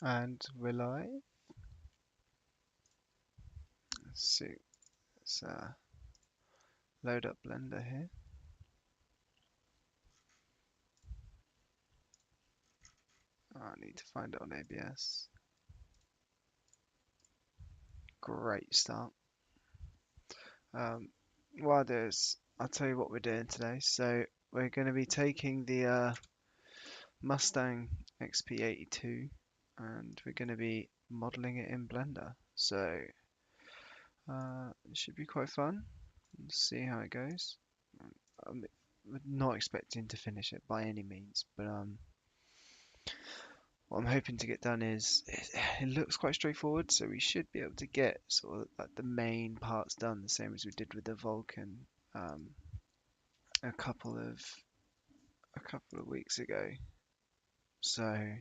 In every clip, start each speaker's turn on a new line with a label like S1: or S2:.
S1: And will I? Let's see. Let's load up Blender here. Oh, I need to find it on ABS. Great start. Um, what I'll do is I'll tell you what we're doing today. So we're going to be taking the Mustang XP82 and we're going to be modeling it in Blender. So it should be quite fun. Let's see how it goes. I'm not expecting to finish it by any means, but what I'm hoping to get done is it looks quite straightforward, so we should be able to get sort of like the main parts done the same as we did with the Vulcan um, a couple of weeks ago. So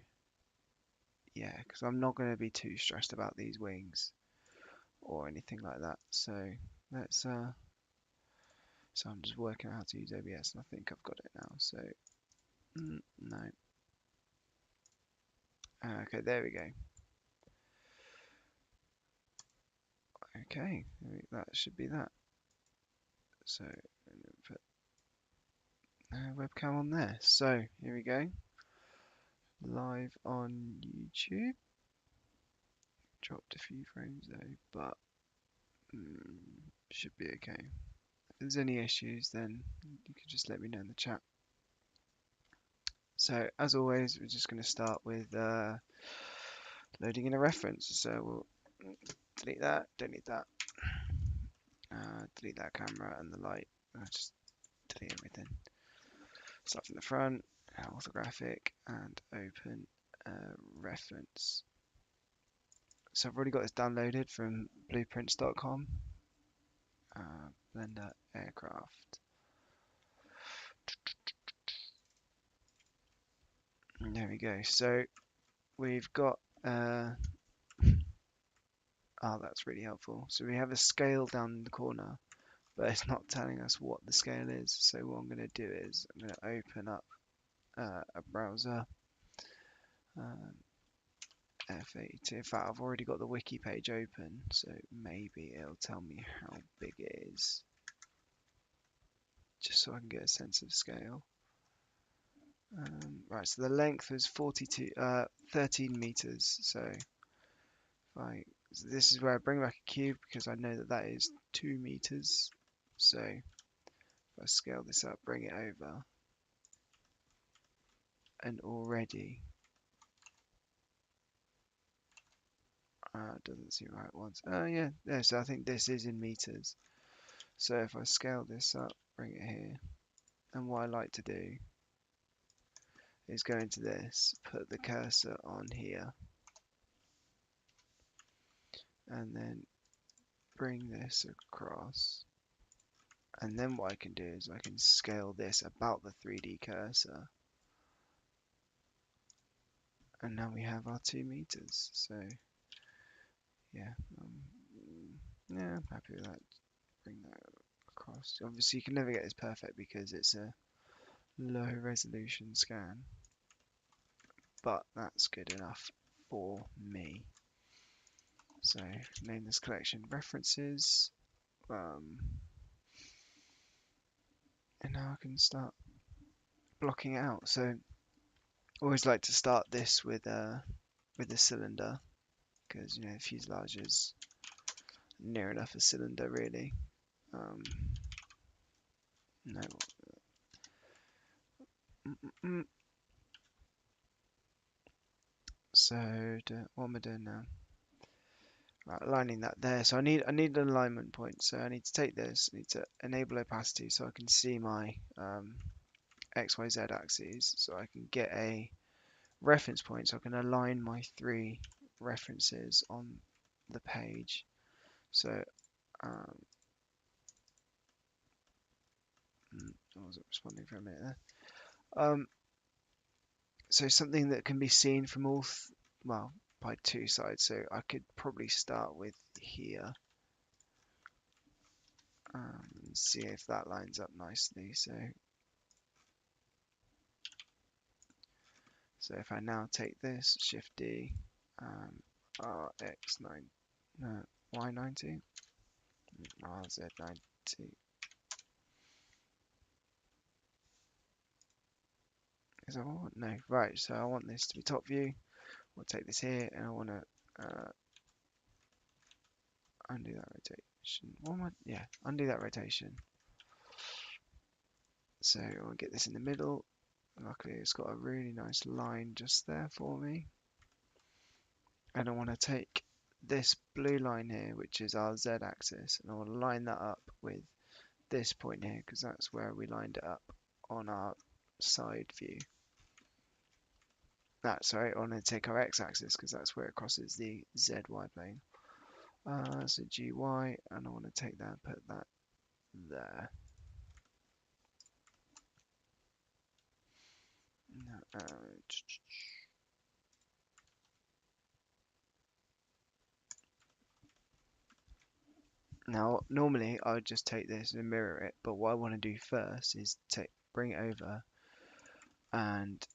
S1: yeah, because I'm not going to be too stressed about these wings or anything like that. So let's so I'm just working out how to use ABS, and I think I've got it now. So no, okay, there we go. Okay, that should be that. So put webcam on there. So here we go, live on YouTube. Dropped a few frames though, but should be okay. If there's any issues, then you can just let me know in the chat. So as always, we're just going to start with loading in a reference. So we'll delete that, delete that, delete that camera and the light. Just delete everything. Start from the front, orthographic, and open reference. So I've already got this downloaded from blueprints.com. Blender aircraft. And there we go. So we've got oh, that's really helpful. So we have a scale down in the corner, but it's not telling us what the scale is. So what I'm going to do is I'm going to open up a browser, F82. In fact, I've already got the wiki page open, so maybe it'll tell me how big it is, just so I can get a sense of scale. Right, so the length is 13 meters. So this is where I bring back a cube because I know that that is 2 meters. So if I scale this up, bring it over, and already it doesn't seem right once. Oh yeah, yeah. So I think this is in meters. So if I scale this up, bring it here, and what I like to do is go into this, put the cursor on here, and then bring this across. And then what I can do is I can scale this about the 3D cursor. And now we have our 2 meters. So yeah, yeah, I'm happy with that. Bring that across. Obviously, you can never get this perfect because it's a low resolution scan, but that's good enough for me. So name this collection references, and now I can start blocking it out. So I always like to start this with the cylinder because you know the fuselage is near enough a cylinder really. No. So what am I doing now? Right, aligning that there. So I need an alignment point. So I need to take this. I need to enable opacity so I can see my XYZ axes. So I can get a reference point. So I can align my 3 references on the page. So I wasn't responding for a minute there. So something that can be seen from all, well, by 2 sides. So I could probably start with here. And see if that lines up nicely. So if I now take this, Shift D, RX9, no, Y90, RZ90. Is that what I want? No, right, so I want this to be top view. We'll take this here and I want to undo that rotation. What am I? Yeah, undo that rotation. So I'll get this in the middle. Luckily, it's got a really nice line just there for me. And I want to take this blue line here, which is our Z axis, and I want to line that up with this point here because that's where we lined it up on our side view. Sorry, I want to take our X axis because that's where it crosses the ZY plane. So GY, and I want to take that and put that there. Now, normally I would just take this and mirror it, but what I want to do first is bring it over and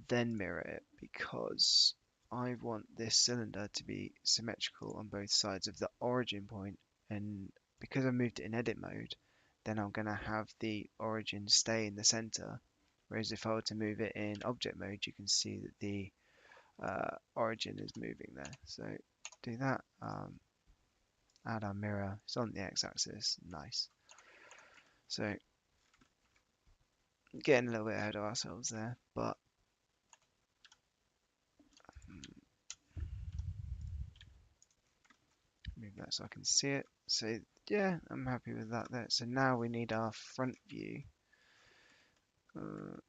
S1: then mirror it because I want this cylinder to be symmetrical on both sides of the origin point, and because I moved it in edit mode, then I'm going to have the origin stay in the center, whereas if I were to move it in object mode, you can see that the origin is moving there. So do that, add our mirror, it's on the x-axis, nice. So getting a little bit ahead of ourselves there, but move that so I can see it. So yeah, I'm happy with that there. So now we need our front view. So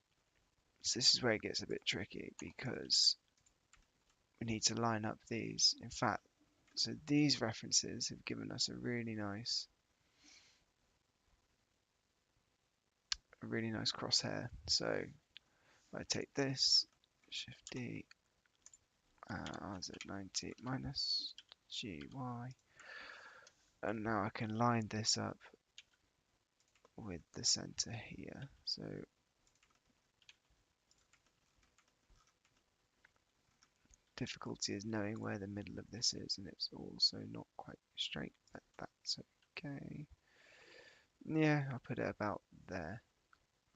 S1: this is where it gets a bit tricky because we need to line up these. In fact, so these references have given us a really nice crosshair. So if I take this, Shift D, RZ90 minus GY, and now I can line this up with the center here. So difficulty is knowing where the middle of this is, and it's also not quite straight, but that's okay. Yeah, I'll put it about there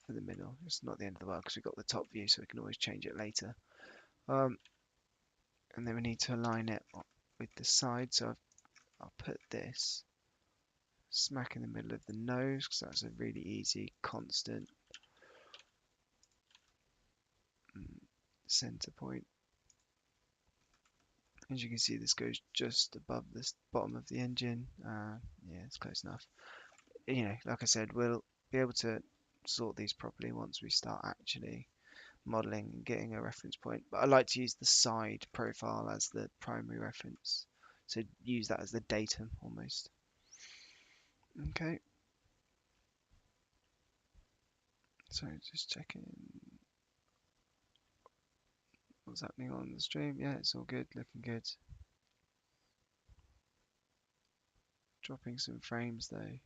S1: for the middle. It's not the end of the world because we've got the top view, so we can always change it later. And then we need to align it with the side, so I'll put this smack in the middle of the nose because that's a really easy constant center point. As you can see, this goes just above the bottom of the engine. Yeah, it's close enough. You know, like I said, we'll be able to sort these properly once we start actually modeling and getting a reference point. But I like to use the side profile as the primary reference. So use that as the datum almost. Okay. So just checking what's happening on the stream. Yeah, it's all good, looking good. Dropping some frames though.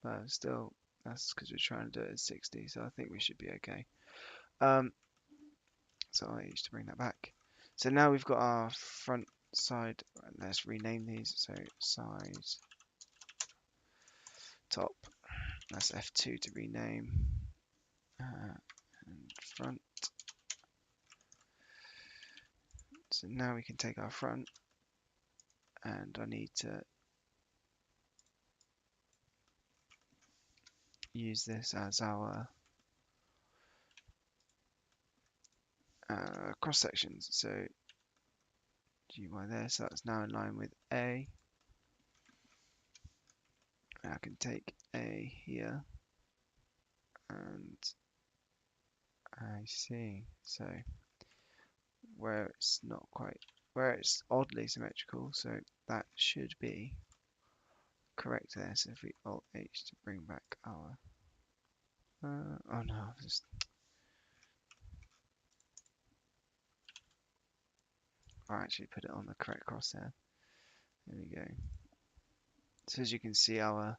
S1: But still, that's because we're trying to do it at 60, so I think we should be okay. So I used to bring that back. So now we've got our front side. Let's rename these. So side, top. That's F2 to rename. And front. So now we can take our front, and I need to use this as our cross sections. So GY there, so that's now in line with A. And I can take A here, and I see. So where it's not quite, where it's oddly symmetrical, so that should be correct there. So if we Alt H to bring back our, oh no, I actually put it on the correct crosshair. There we go. So as you can see, our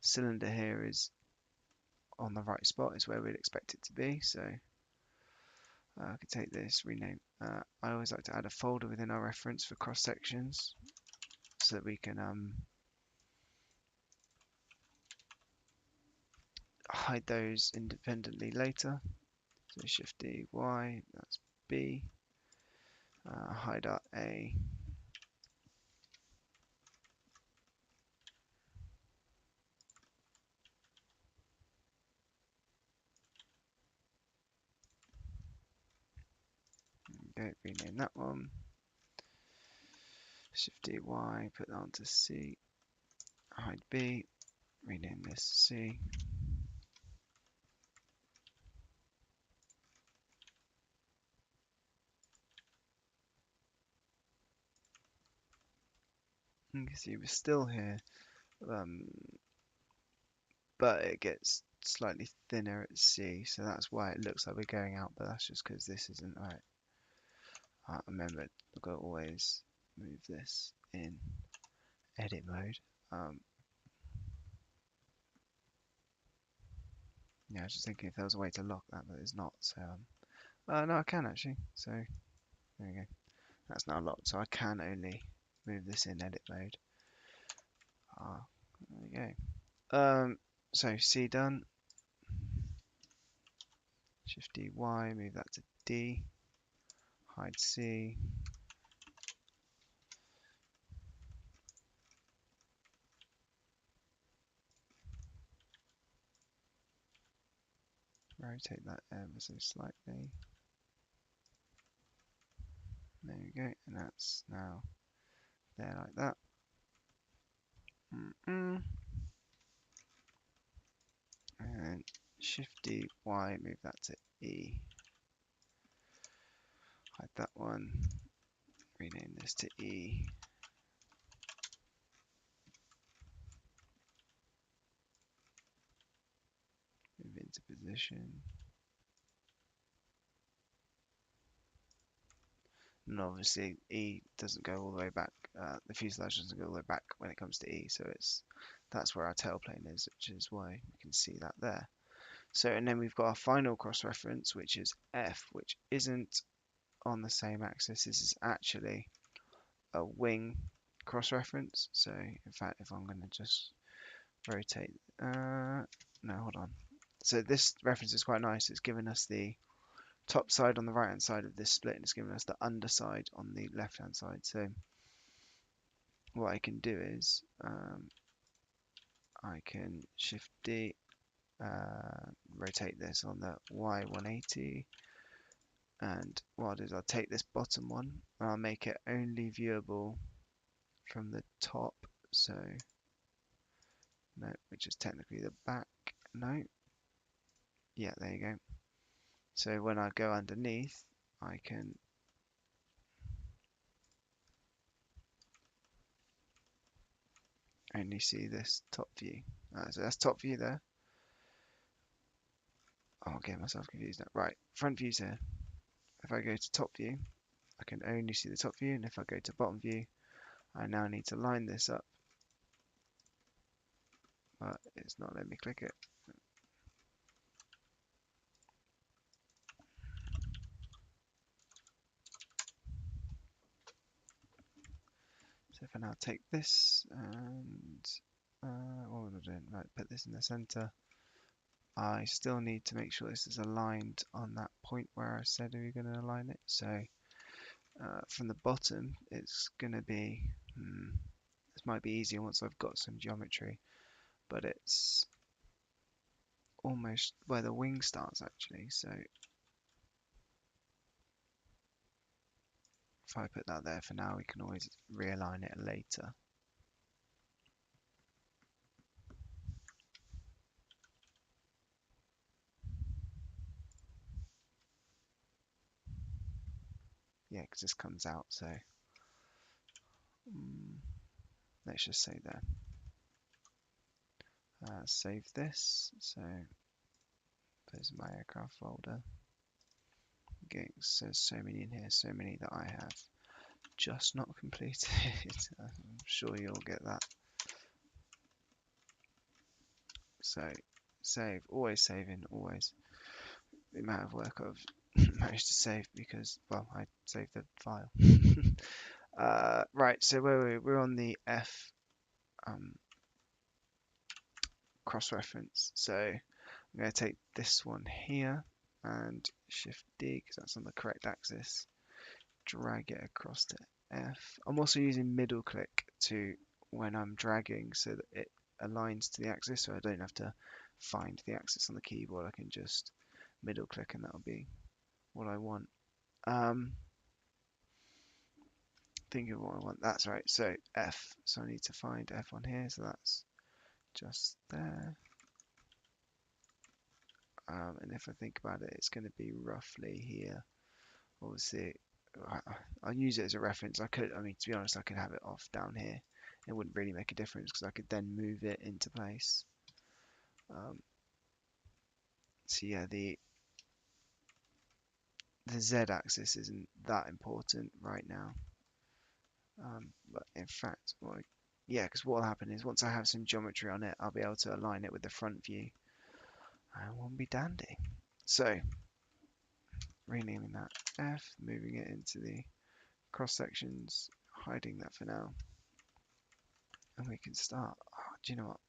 S1: cylinder here is on the right spot, is where we'd expect it to be. So I could take this, rename. I always like to add a folder within our reference for cross sections so that we can hide those independently later. So Shift D, Y, that's B. Hide our A. Okay, rename that one. Shift D, Y, put that onto C. Hide B. Rename this C. You can see we're still here, but it gets slightly thinner at C, so that's why it looks like we're going out, but that's just because this isn't right. Remember, I've got to always move this in edit mode. Yeah, I was just thinking if there was a way to lock that, but there's not. So, no, I can actually. So there you go. That's now locked. So I can only move this in edit mode. There you go. So C done. Shift D Y, move that to D. Hide C. Rotate that ever so slightly. There we go, and that's now there like that. And Shift D Y, move that to E. Hide that one. Rename this to E. Move into position. And obviously E doesn't go all the way back. The fuselage doesn't go all the way back when it comes to E, so that's where our tailplane is, which is why we can see that there. So, and then we've got our final cross reference, which is F, which isn't on the same axis. This is actually a wing cross reference. So, in fact, if I'm going to just rotate, no, hold on. So this reference is quite nice. It's given us the top side on the right hand side of this split, and it's given us the underside on the left hand side. So what I can do is I can Shift D, rotate this on the Y180, and what I'll do is I'll take this bottom one and I'll make it only viewable from the top. So no, which is technically the back. No, yeah, there you go. So when I go underneath, I can only see this top view. So that's top view there. Oh, I'll get myself confused now. Right, front view's here. If I go to top view, I can only see the top view, and if I go to bottom view, I now need to line this up, but it's not letting me click it. So if I now take this and what was I doing? Right, put this in the center. I still need to make sure this is aligned on that point where I said we were going to align it. So from the bottom, it's going to be, this might be easier once I've got some geometry, but it's almost where the wing starts actually. So if I put that there for now, we can always realign it later. Yeah, because this comes out, so let's just say there. Save this, so there's my aircraft folder. Okay, says so many in here, so many that I have just not completed. I'm sure you'll get that. So save, always saving, always. The amount of work I've managed to save because, well, I saved the file. Right, so where we're on the F um, cross-reference. So I'm going to take this one here and Shift D because that's on the correct axis. Drag it across to F. I'm also using middle click to when I'm dragging so that it aligns to the axis, so I don't have to find the axis on the keyboard. I can just middle click and that'll be what I want. Think of what I want. That's right. So F. So I need to find F on here. So that's just there. And if I think about it, it's going to be roughly here. Obviously, I'll use it as a reference. I mean, to be honest, I could have it off down here. It wouldn't really make a difference because I could then move it into place. So yeah, the z-axis isn't that important right now. But in fact, yeah, because what will happen is once I have some geometry on it, I'll be able to align it with the front view. And we'll be dandy. So renaming that F, moving it into the cross sections, hiding that for now, and we can start. Oh, do you know what?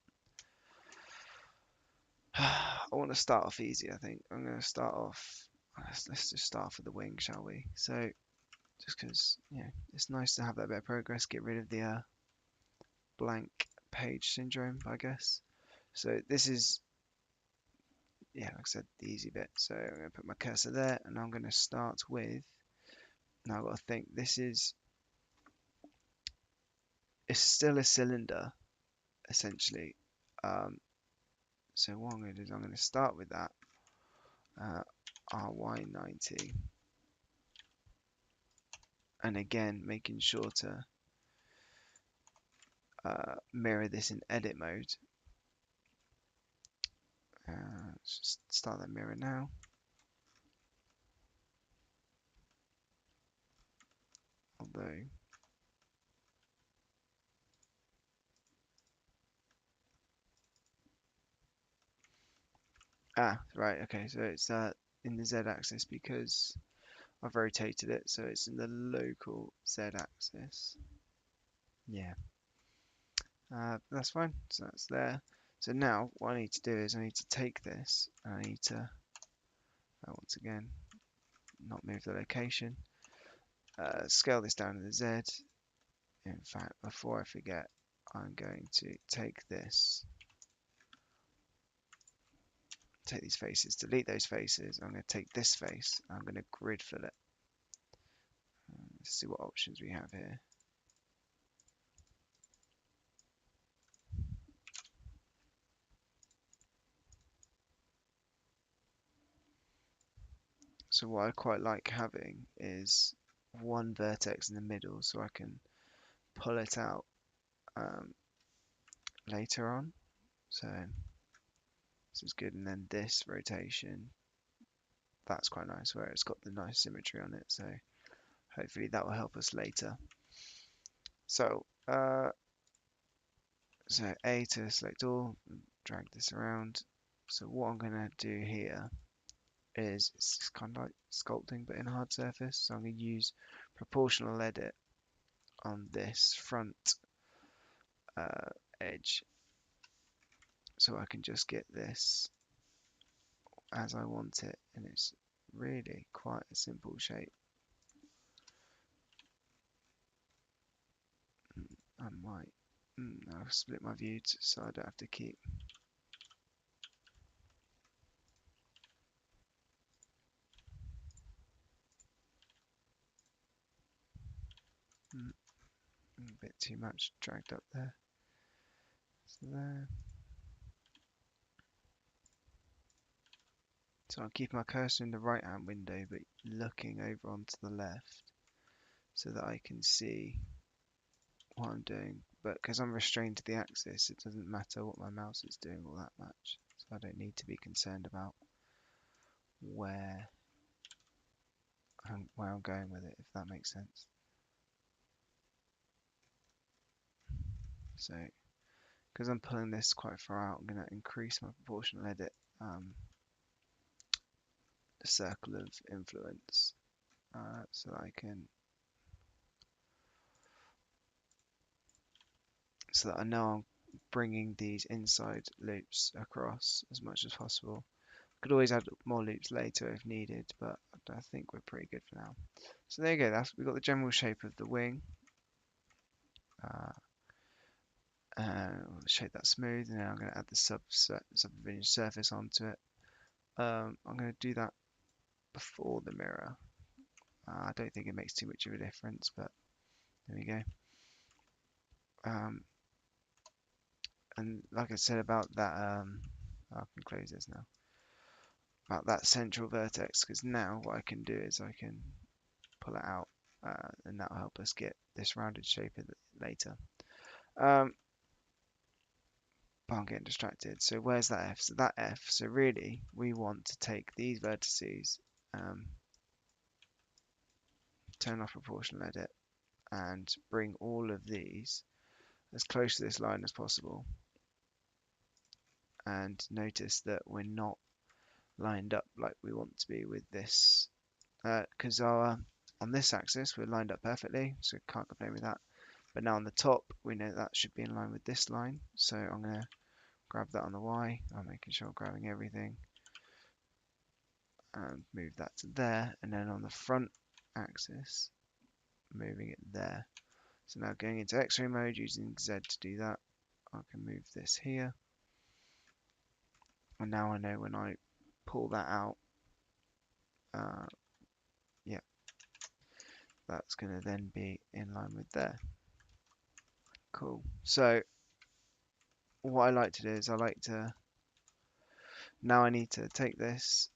S1: I want to start off easy. I think I'm going to start off. Let's just start with the wing, shall we? So just because it's nice to have that bit of progress, get rid of the blank page syndrome, I guess. So this is like I said, the easy bit. So I'm going to put my cursor there, and I'm going to start with. Now I've got to think. It's still a cylinder essentially. So what I'm going to do is I'm going to start with that RY90, and again making sure to mirror this in edit mode. Let's just start that mirror now. Although right, okay, so it's in the z-axis because I've rotated it, so it's in the local z-axis. Yeah, that's fine. So that's there. So now what I need to do is I need to take this and I need to once again not move the location. Scale this down to the Z. In fact, before I forget, I'm going to take this, take these faces, delete those faces. I'm going to take this face, I'm going to grid fill it. Let's see what options we have here. So what I quite like having is one vertex in the middle so I can pull it out later on. So this is good, and then this rotation, that's quite nice where it's got the nice symmetry on it, so hopefully that will help us later. So A to select all, drag this around. So what I'm going to do here is it's kind of like sculpting but in a hard surface, so I'm going to use proportional edit on this front edge so I can just get this as I want it, and it's really quite a simple shape. I might I'll split my view so I don't have to keep a bit too much dragged up there. So there. So I'll keep my cursor in the right hand window but looking over onto the left so that I can see what I'm doing. But because I'm restrained to the axis, it doesn't matter what my mouse is doing all that much. So I don't need to be concerned about where I'm going with it, if that makes sense. So because I'm pulling this quite far out, I'm going to increase my proportional edit the circle of influence, so that I can, so that I know I'm bringing these inside loops across as much as possible. Could always add more loops later if needed, but I think we're pretty good for now. So there you go. We've got the general shape of the wing. Shape that smooth, and then I'm going to add the subdivision surface onto it. I'm going to do that before the mirror. I don't think it makes too much of a difference, but there we go. And like I said about that, I can close this now. About that central vertex, because now what I can do is I can pull it out, and that will help us get this rounded shape later. But I'm getting distracted. So where's that F? So that F, so really we want to take these vertices, turn off proportional edit, and bring all of these as close to this line as possible. And notice that we're not lined up like we want to be with this, because on this axis we're lined up perfectly, so can't complain with that. But now on the top, we know that should be in line with this line, so I'm going to grab that on the Y. I'm making sure I'm grabbing everything and move that to there, and then on the front axis, moving it there. So now going into X-ray mode, using Z to do that, I can move this here, and now I know when I pull that out, yeah, that's going to then be in line with there. Cool. So what I like to do is now I need to take this,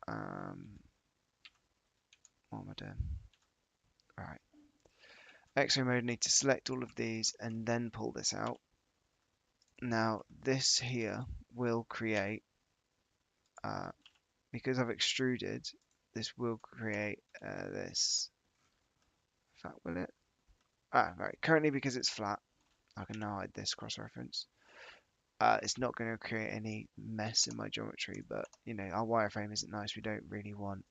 S1: what am I doing? Alright. X-ray mode, need to select all of these and then pull this out. Now this here will create, because I've extruded, this will create this. In fact, will it? Right. Currently, because it's flat, I can now hide this cross-reference. It's not going to create any mess in my geometry, but you know, our wireframe isn't nice. We don't really want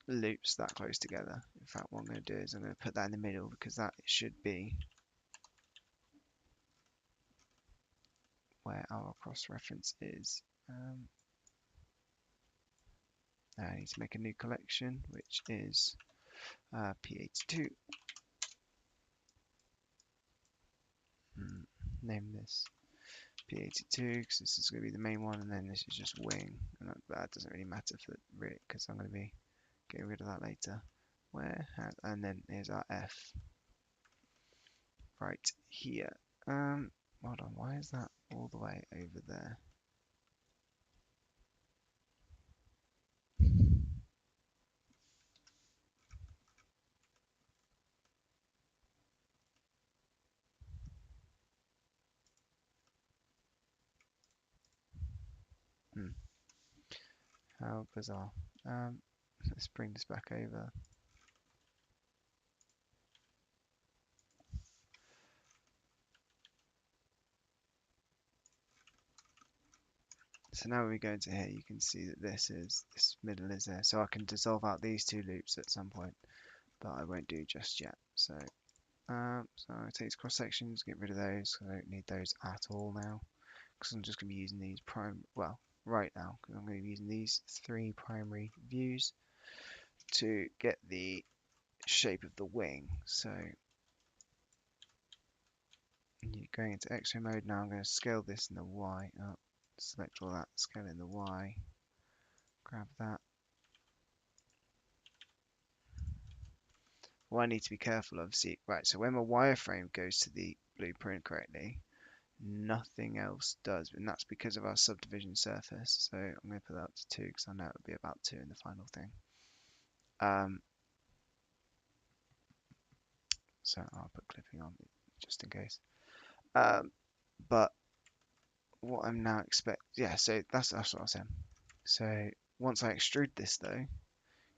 S1: loops that close together. In fact, what I'm going to do is I'm going to put that in the middle, because that should be where our cross-reference is. Now I need to make a new collection, which is P82. Name this P82 because this is going to be the main one, and then this is just wing, and that doesn't really matter for Rick because I'm going to be getting rid of that later. And then here's our F right here. Hold on, why is that all the way over there? How bizarre. Let's bring this back over. So now when we go into here, you can see that this middle is there. So I can dissolve out these two loops at some point, but I won't do just yet. So I take these cross sections, get rid of those. I don't need those at all now, because I'm just going to be using these right now, because I'm going to be using these 3 primary views to get the shape of the wing. So you're going into X-ray mode now. I'm going to scale this in the Y. Select all that, scale in the Y, grab that. What I need to be careful of, right, so when my wireframe goes to the blueprint correctly, nothing else does, and that's because of our subdivision surface. So I'm going to put that up to 2 because I know it'll be about 2 in the final thing. So I'll put clipping on just in case. But what I'm now so that's what I was saying. So once I extrude this though,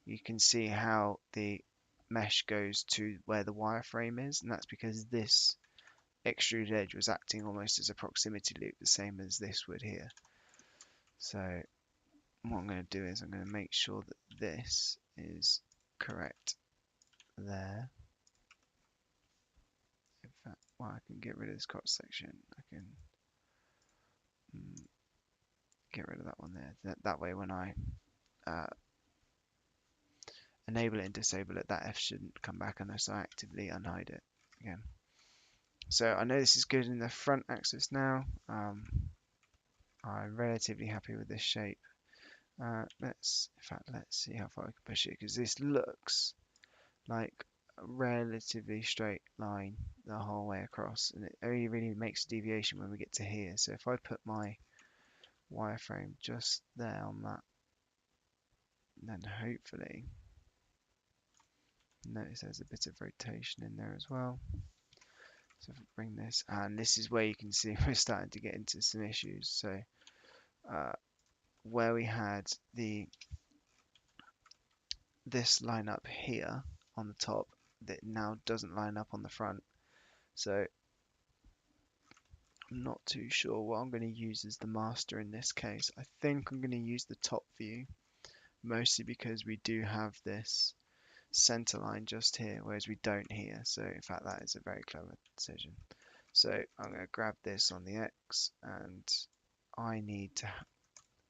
S1: you can see how the mesh goes to where the wireframe is, and that's because this extruded edge was acting almost as a proximity loop, the same as this would here. So what I'm going to do is I'm going to make sure that this is correct there. In fact, well, I can get rid of this cross section. I can get rid of that one there. That way, when I uh, enable it and disable it, that F shouldn't come back unless I actively unhide it again. So I know this is good in the front axis now. I'm relatively happy with this shape. In fact, let's see how far I can push it, because this looks like a relatively straight line the whole way across, and it only really makes a deviation when we get to here. So if I put my wireframe just there on that, then hopefully, notice there's a bit of rotation in there as well. So if I bring this, and this is where you can see we're starting to get into some issues. So where we had this line up here on the top, that now doesn't line up on the front. So I'm not too sure what I'm going to use as the master in this case. I think I'm going to use the top view, mostly because we do have this center line just here, whereas we don't here. So in fact, that is a very clever decision. So I'm going to grab this on the X, and I need to,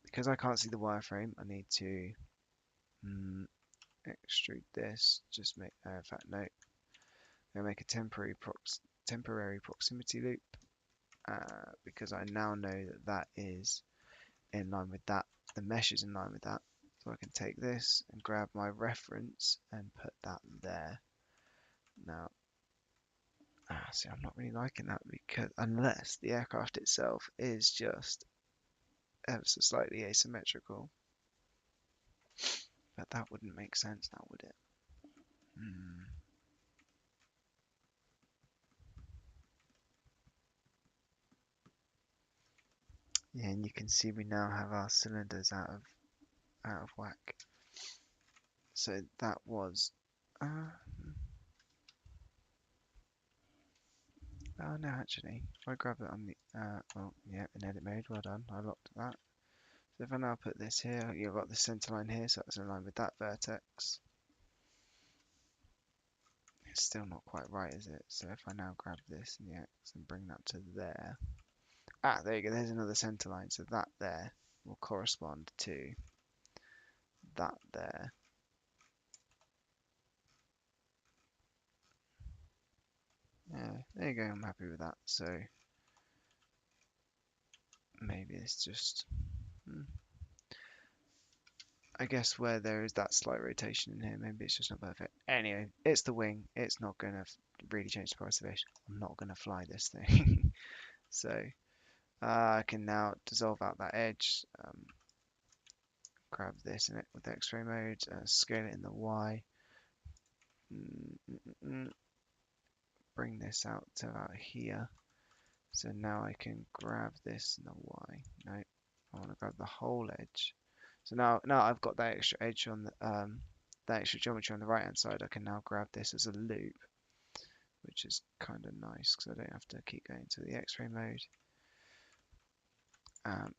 S1: because I can't see the wireframe, I need to extrude this. Just make, in fact, no, I'm going to make a temporary proximity loop, because I now know that that is in line with that. The mesh is in line with that. So I can take this and grab my reference and put that there. Now, see, I'm not really liking that, because unless the aircraft itself is just ever so slightly asymmetrical, but that wouldn't make sense now, would it? Yeah, and you can see we now have our cylinders out of whack. So that was. Oh no, actually, if I grab it on the well, yeah, in edit mode, well done, I locked that. So if I now put this here, you've got the center line here, so that's in line with that vertex. It's still not quite right, is it? So if I now grab this in the X and bring that to there, there you go, there's another center line, so that there will correspond to that there. Yeah, there you go, I'm happy with that. So maybe it's just, I guess where there is that slight rotation in here, maybe it's just not perfect. Anyway, it's the wing. It's not going to really change the price of it. I'm not going to fly this thing. So I can now dissolve out that edge, grab this in it with X-ray mode, scale it in the Y, bring this out to about here. So now I can grab this in the Y. No, I want to grab the whole edge. So now I've got that extra edge on the that extra geometry on the right hand side. I can now grab this as a loop, which is kind of nice because I don't have to keep going to the X-ray mode.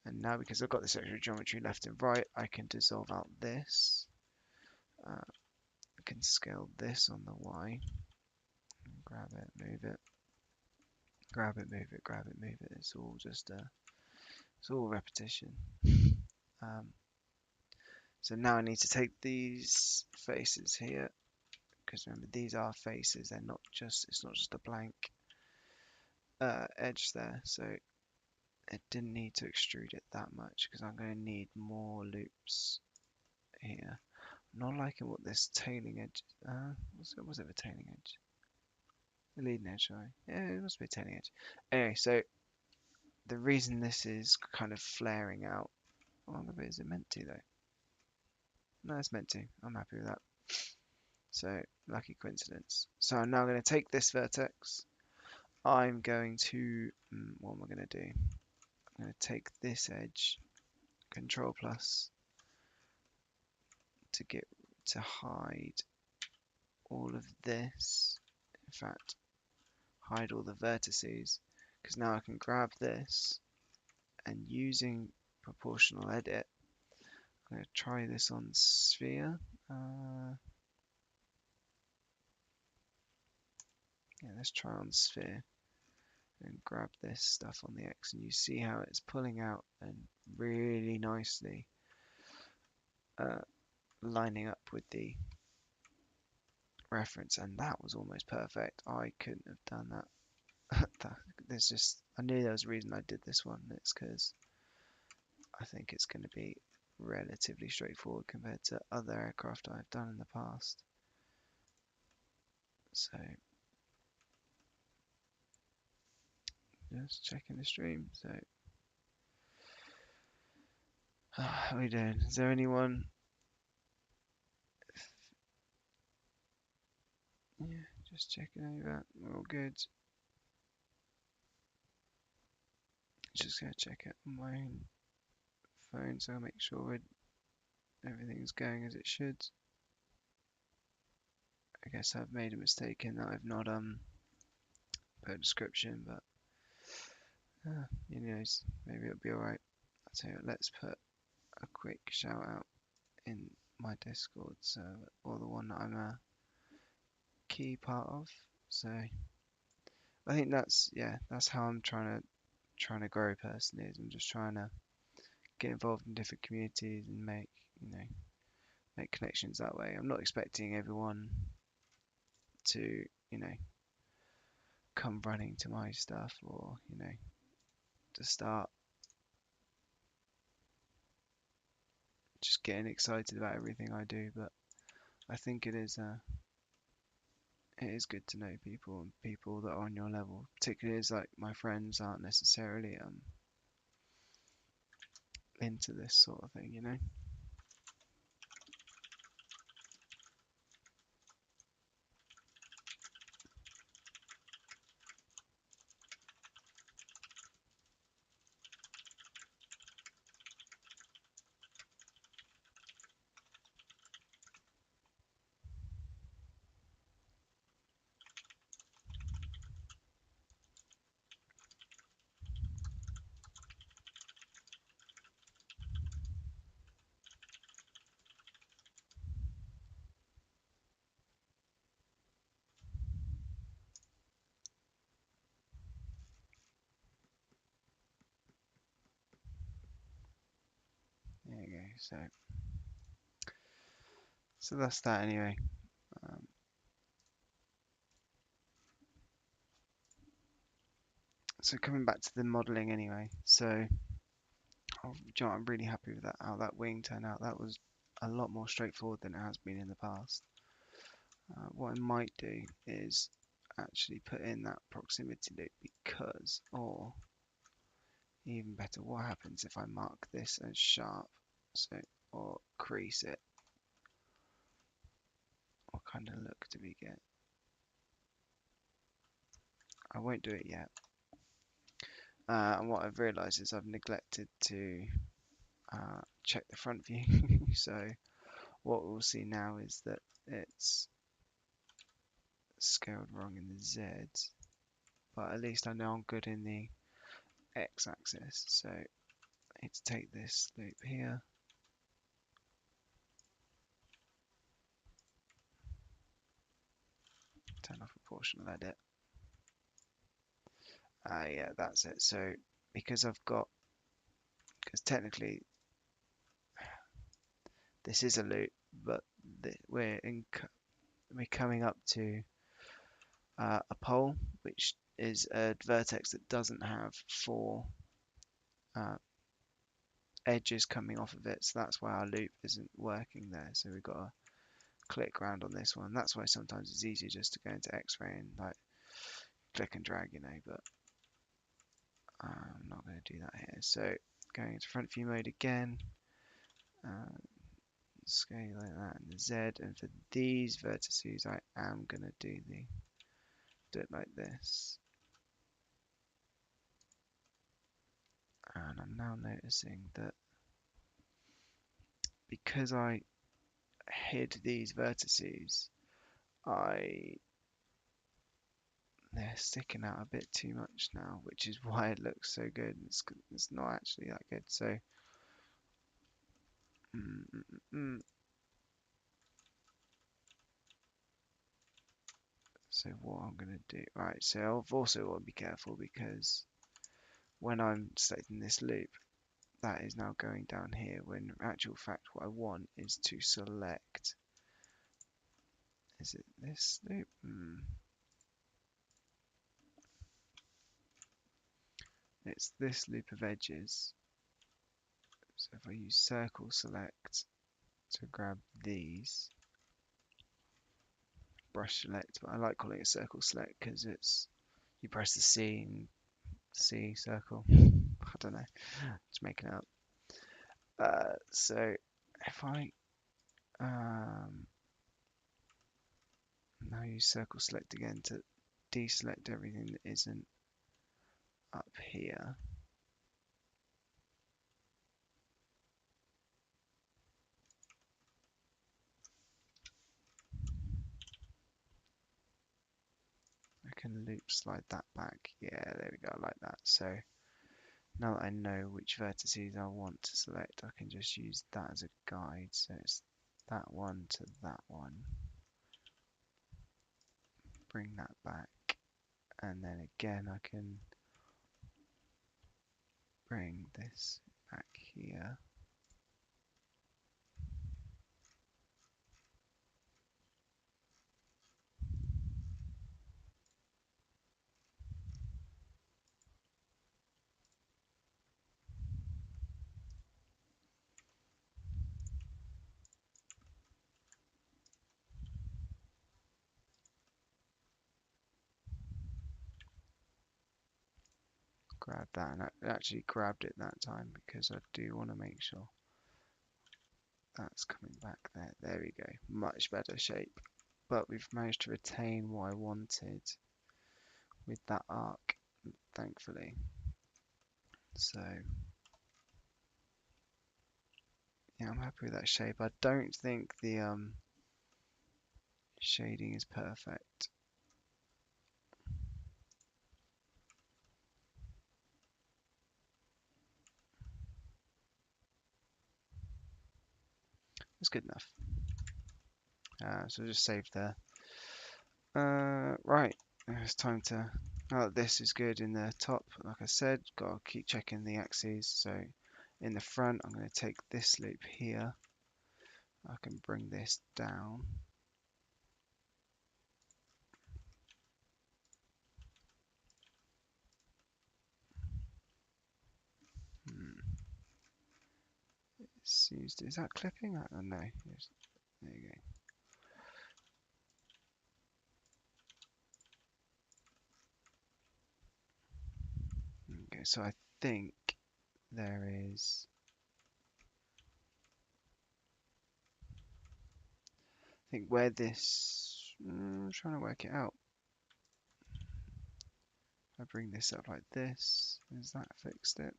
S1: And now because I've got this extra geometry left and right, I can dissolve out this. I can scale this on the Y. Grab it, move it. Grab it, move it, grab it, move it. It's all just it's all repetition. So now I need to take these faces here, because remember these are faces, they're not just, it's not just a blank edge there. So it didn't need to extrude it that much, because I'm going to need more loops here. I'm not liking what this tailing edge, was it a tailing edge? The leading edge, sorry. Yeah, it must be a tailing edge. Anyway, so the reason this is kind of flaring out, oh, is it meant to though? No, it's meant to. I'm happy with that. So, lucky coincidence. So I'm now going to take this vertex. I'm going to, what am I going to do? I'm going to take this edge, Control plus, to hide all of this. In fact, hide all the vertices, because now I can grab this and using proportional edit, I'm going to try this on sphere. Yeah, let's try on sphere and grab this stuff on the X, and you see how it's pulling out and really nicely uh, lining up with the reference, and that was almost perfect. I couldn't have done that. There's just, I knew there was a reason I did this one. It's because I think it's going to be relatively straightforward compared to other aircraft I've done in the past. So just checking the stream. So how are we doing? Is there anyone? Yeah, just checking over. We're all good. Just gonna check it on my own phone so I'll make sure everything's going as it should. I guess I've made a mistake in that I've not put a description, but who knows, maybe it'll be alright. I'll tell you what, let's put a quick shout out in my Discord server, or the one that I'm a key part of. So I think that's how I'm trying to grow personally. Is I'm just trying to get involved in different communities and make connections that way. I'm not expecting everyone to come running to my stuff, or to start just getting excited about everything I do. But I think it is good to know people, and people that are on your level, particularly as like my friends aren't necessarily into this sort of thing. There you go. So that's that anyway. Um, so coming back to the modelling anyway. So I'm really happy with that, how that wing turned out. That was a lot more straightforward than it has been in the past. What I might do is actually put in that proximity loop, because, or even better, what happens if I mark this as sharp? So, or crease it. What kind of look do we get? I won't do it yet. And what I've realised is I've neglected to check the front view. So what we'll see now is that it's scaled wrong in the Z, but at least I know I'm good in the X-axis. So I need to take this loop here, turn off proportional edit. Yeah, that's it. So because technically this is a loop, but we're coming up to a pole, which is a vertex that doesn't have four uh, edges coming off of it, so that's why our loop isn't working there. So we've got to click around on this one. That's why sometimes it's easier just to go into X-ray and like click and drag, but I'm not going to do that here. So going into front view mode again, scale like that in the Z, and for these vertices I am going to do it like this. And I'm now noticing that because I hid these vertices, they're sticking out a bit too much now, which is why it looks so good. It's not actually that good. So Mm, mm, mm. So what I'm going to do, right, so I've also got to be careful because when I'm selecting this loop, that is now going down here, when in actual fact what I want is to select, is it this loop? It's this loop of edges. So if I use circle select to grab these, brush select, but I like calling it circle select because it's, you press the C and C circle. I don't know, just making it up. So if I now use circle select again to deselect everything that isn't up here. I can loop slide that back. Yeah, there we go, I like that. So now that I know which vertices I want to select, I can just use that as a guide. So it's that one to that one. Bring that back. And then again, I can bring this back here. Grab that, and I actually grabbed it that time because I do want to make sure that's coming back there. There we go, much better shape. But we've managed to retain what I wanted with that arc, thankfully. So yeah, I'm happy with that shape. I don't think the shading is perfect. It's good enough. So just save there. Right, it's time to. Now that this is good in the top, like I said, gotta keep checking the axes. So in the front, I'm going to take this loop here. I can bring this down. Is that clipping? I don't know. Yes. There you go. Okay, so I think there is. I think where this. I'm trying to work it out. I bring this up like this. Has that fixed it?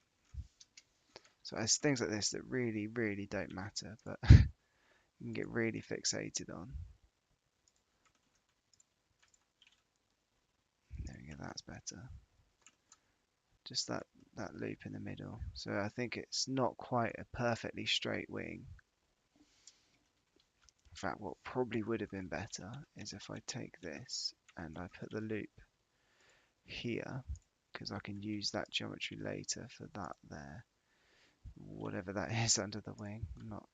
S1: So it's things like this that really, really don't matter, but you can get really fixated on. There we go, that's better. Just that loop in the middle. So I think it's not quite a perfectly straight wing. In fact, what probably would have been better is if I take this and I put the loop here, because I can use that geometry later for that there, whatever that is under the wing. Not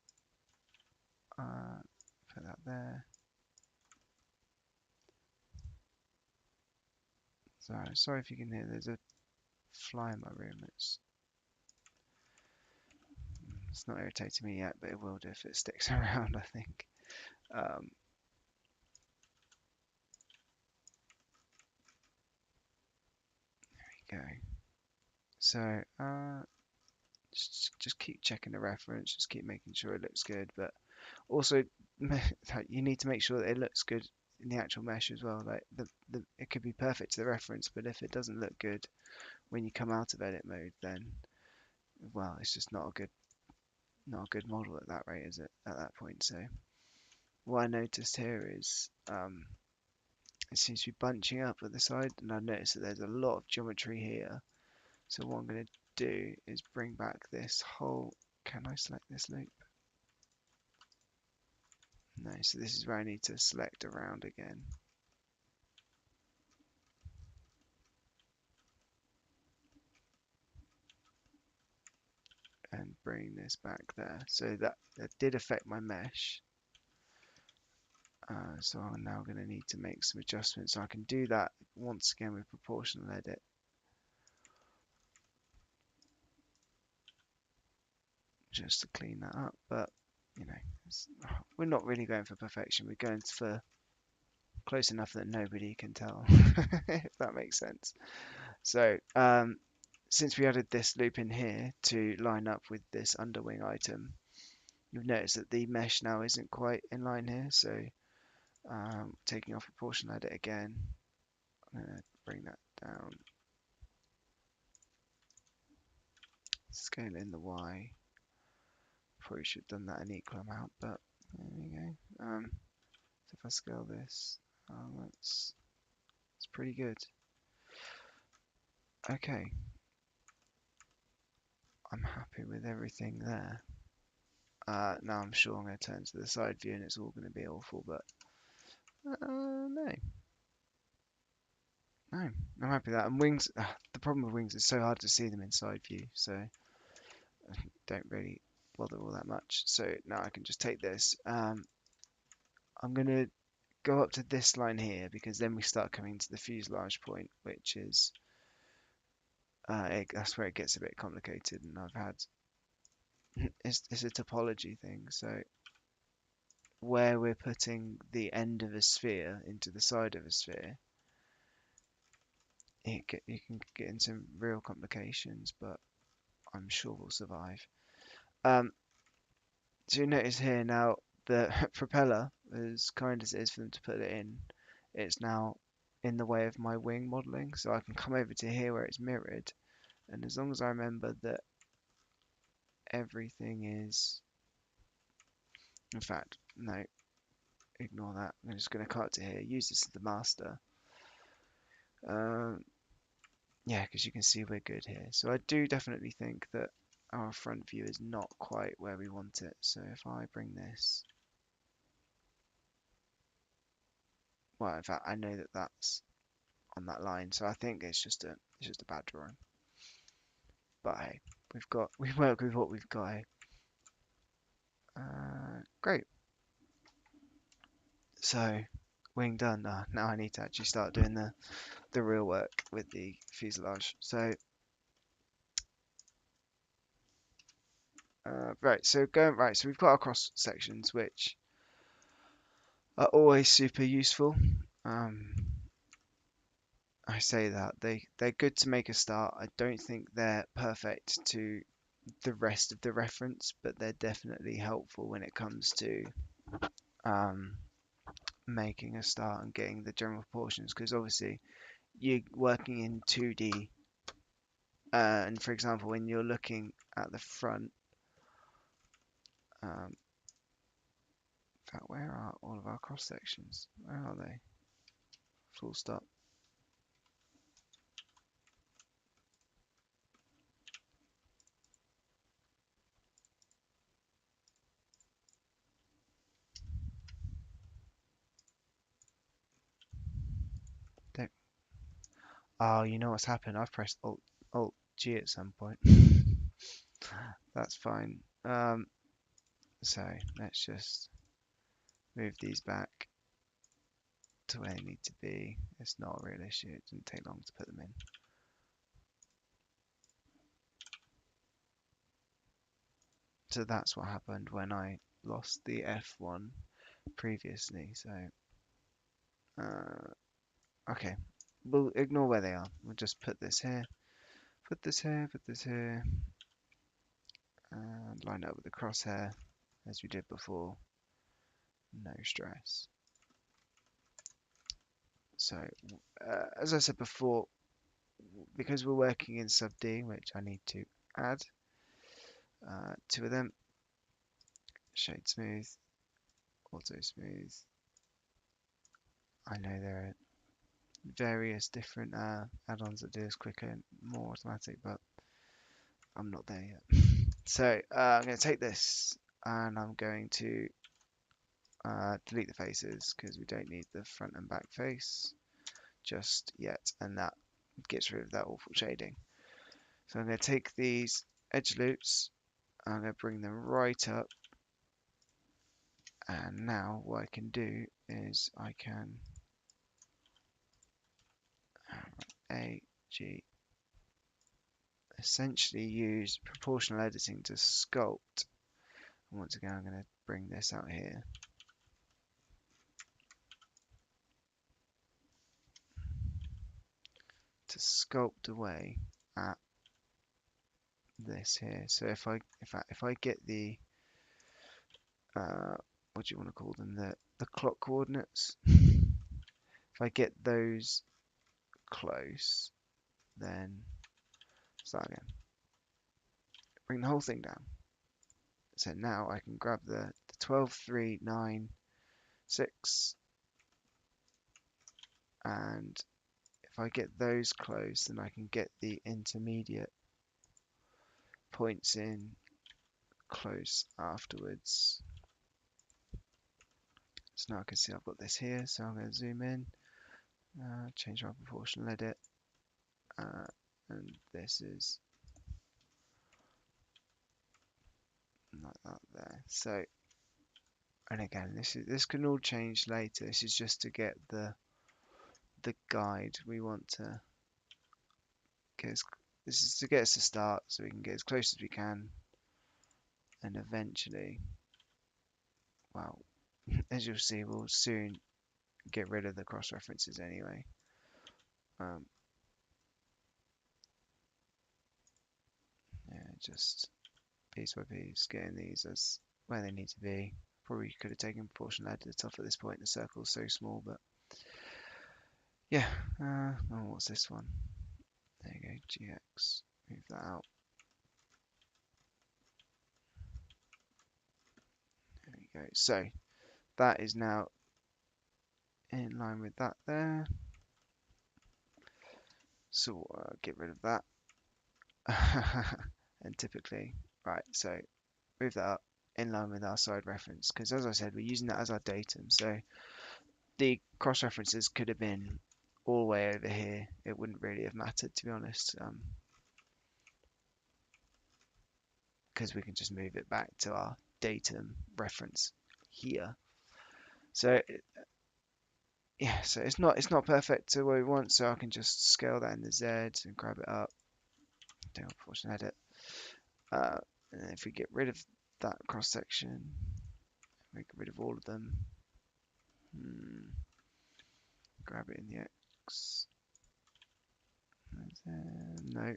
S1: put that there. Sorry if you can hear. There's a fly in my room. It's not irritating me yet, but it will do if it sticks around, I think. There we go. So just keep checking the reference, just keep making sure it looks good, but also you need to make sure that it looks good in the actual mesh as well. Like it could be perfect to the reference, but if it doesn't look good when you come out of edit mode, then well, it's just not a good model at that rate, is it? At that point, so what I noticed here is it seems to be bunching up at the side, and I noticed that there's a lot of geometry here. So what I'm going to do is bring back this whole. Can I select this loop? No, so this is where I need to select around again. And bring this back there. So that did affect my mesh. So I'm now going to need to make some adjustments. So I can do that once again with proportional edit. Just to clean that up. But, you know, we're not really going for perfection. We're going for close enough that nobody can tell, if that makes sense. So since we added this loop in here to line up with this underwing item, you've noticed that the mesh now isn't quite in line here. So taking off proportional edit again, I'm going to bring that down, scale in the Y. Probably should have done that an equal amount, but there we go. So if I scale this, it's pretty good. Okay, I'm happy with everything there. Now I'm sure I'm going to turn to the side view and it's all going to be awful, but no, I'm happy with that. And wings, the problem with wings is so hard to see them in side view, so I don't really bother all that much. So now I can just take this. I'm going to go up to this line here because then we start coming to the fuselage point, which is that's where it gets a bit complicated. And I've had it's a topology thing, so where we're putting the end of a sphere into the side of a sphere, you can get into real complications, but I'm sure we'll survive. So you notice here now the propeller, as kind as it is for them to put it in, it's now in the way of my wing modeling. So I can come over to here where it's mirrored, and as long as I remember that everything is, in fact, no, ignore that. I'm just going to cut to here, use this as the master. Yeah, because you can see we're good here. So I do definitely think that our front view is not quite where we want it. So if I bring this, well, in fact, I know that that's on that line, so I think it's just a bad drawing. But hey, we work with what we've got. Great. So wing done. Now I need to actually start doing the real work with the fuselage. So right, so we've got our cross sections, which are always super useful. I say that they're good to make a start. I don't think they're perfect to the rest of the reference, but they're definitely helpful when it comes to making a start and getting the general proportions. Because obviously you're working in 2D, and for example, when you're looking at the front, in fact, where are all of our cross sections? Where are they? Full stop. Don't. Oh, you know what's happened? I've pressed Alt G at some point. That's fine. So let's just move these back to where they need to be. It's not a real issue. It didn't take long to put them in. So that's what happened when I lost the F1 previously. So okay, we'll ignore where they are. We'll just put this here, put this here, put this here, and line up with the crosshair as we did before. No stress. So as I said before, because we're working in sub D, which I need to add two of them, shade smooth, auto smooth. I know there are various different add-ons that do this quicker and more automatic, but I'm not there yet. So I'm going to take this and I'm going to delete the faces because we don't need the front and back face just yet, and that gets rid of that awful shading. So I'm going to take these edge loops, I'm going to bring them right up, and now what I can do is I can essentially use proportional editing to sculpt. And once again, I'm going to bring this out here. To sculpt away at this here. So if I get the what do you want to call them, the clock coordinates, if I get those close, then start again. Bring the whole thing down. So now I can grab the 12, 3, 9, 6, and if I get those close, then I can get the intermediate points in close afterwards. So now I can see I've got this here, so I'm going to zoom in, change my proportional edit, and this is like that there. So, and again, this can all change later. This is just to get the guide we want to get. This is to get us to start, so we can get as close as we can, and eventually, well, as you'll see, we'll soon get rid of the cross references anyway. Yeah, just piece by piece, getting these as where they need to be. Probably could have taken proportional edit off at this point. The circle's so small, but yeah. Oh, what's this one? There you go, GX. Move that out. There we go. So that is now in line with that there. So get rid of that. And typically, right, so move that up in line with our side reference, because as I said, we're using that as our datum. So the cross references could have been all the way over here. It wouldn't really have mattered, to be honest, because we can just move it back to our datum reference here. So yeah, so it's not perfect to what we want, so I can just scale that in the Z and grab it up. Don't proportion edit. And if we get rid of that cross section, we get rid of all of them. Grab it in the X. No, no,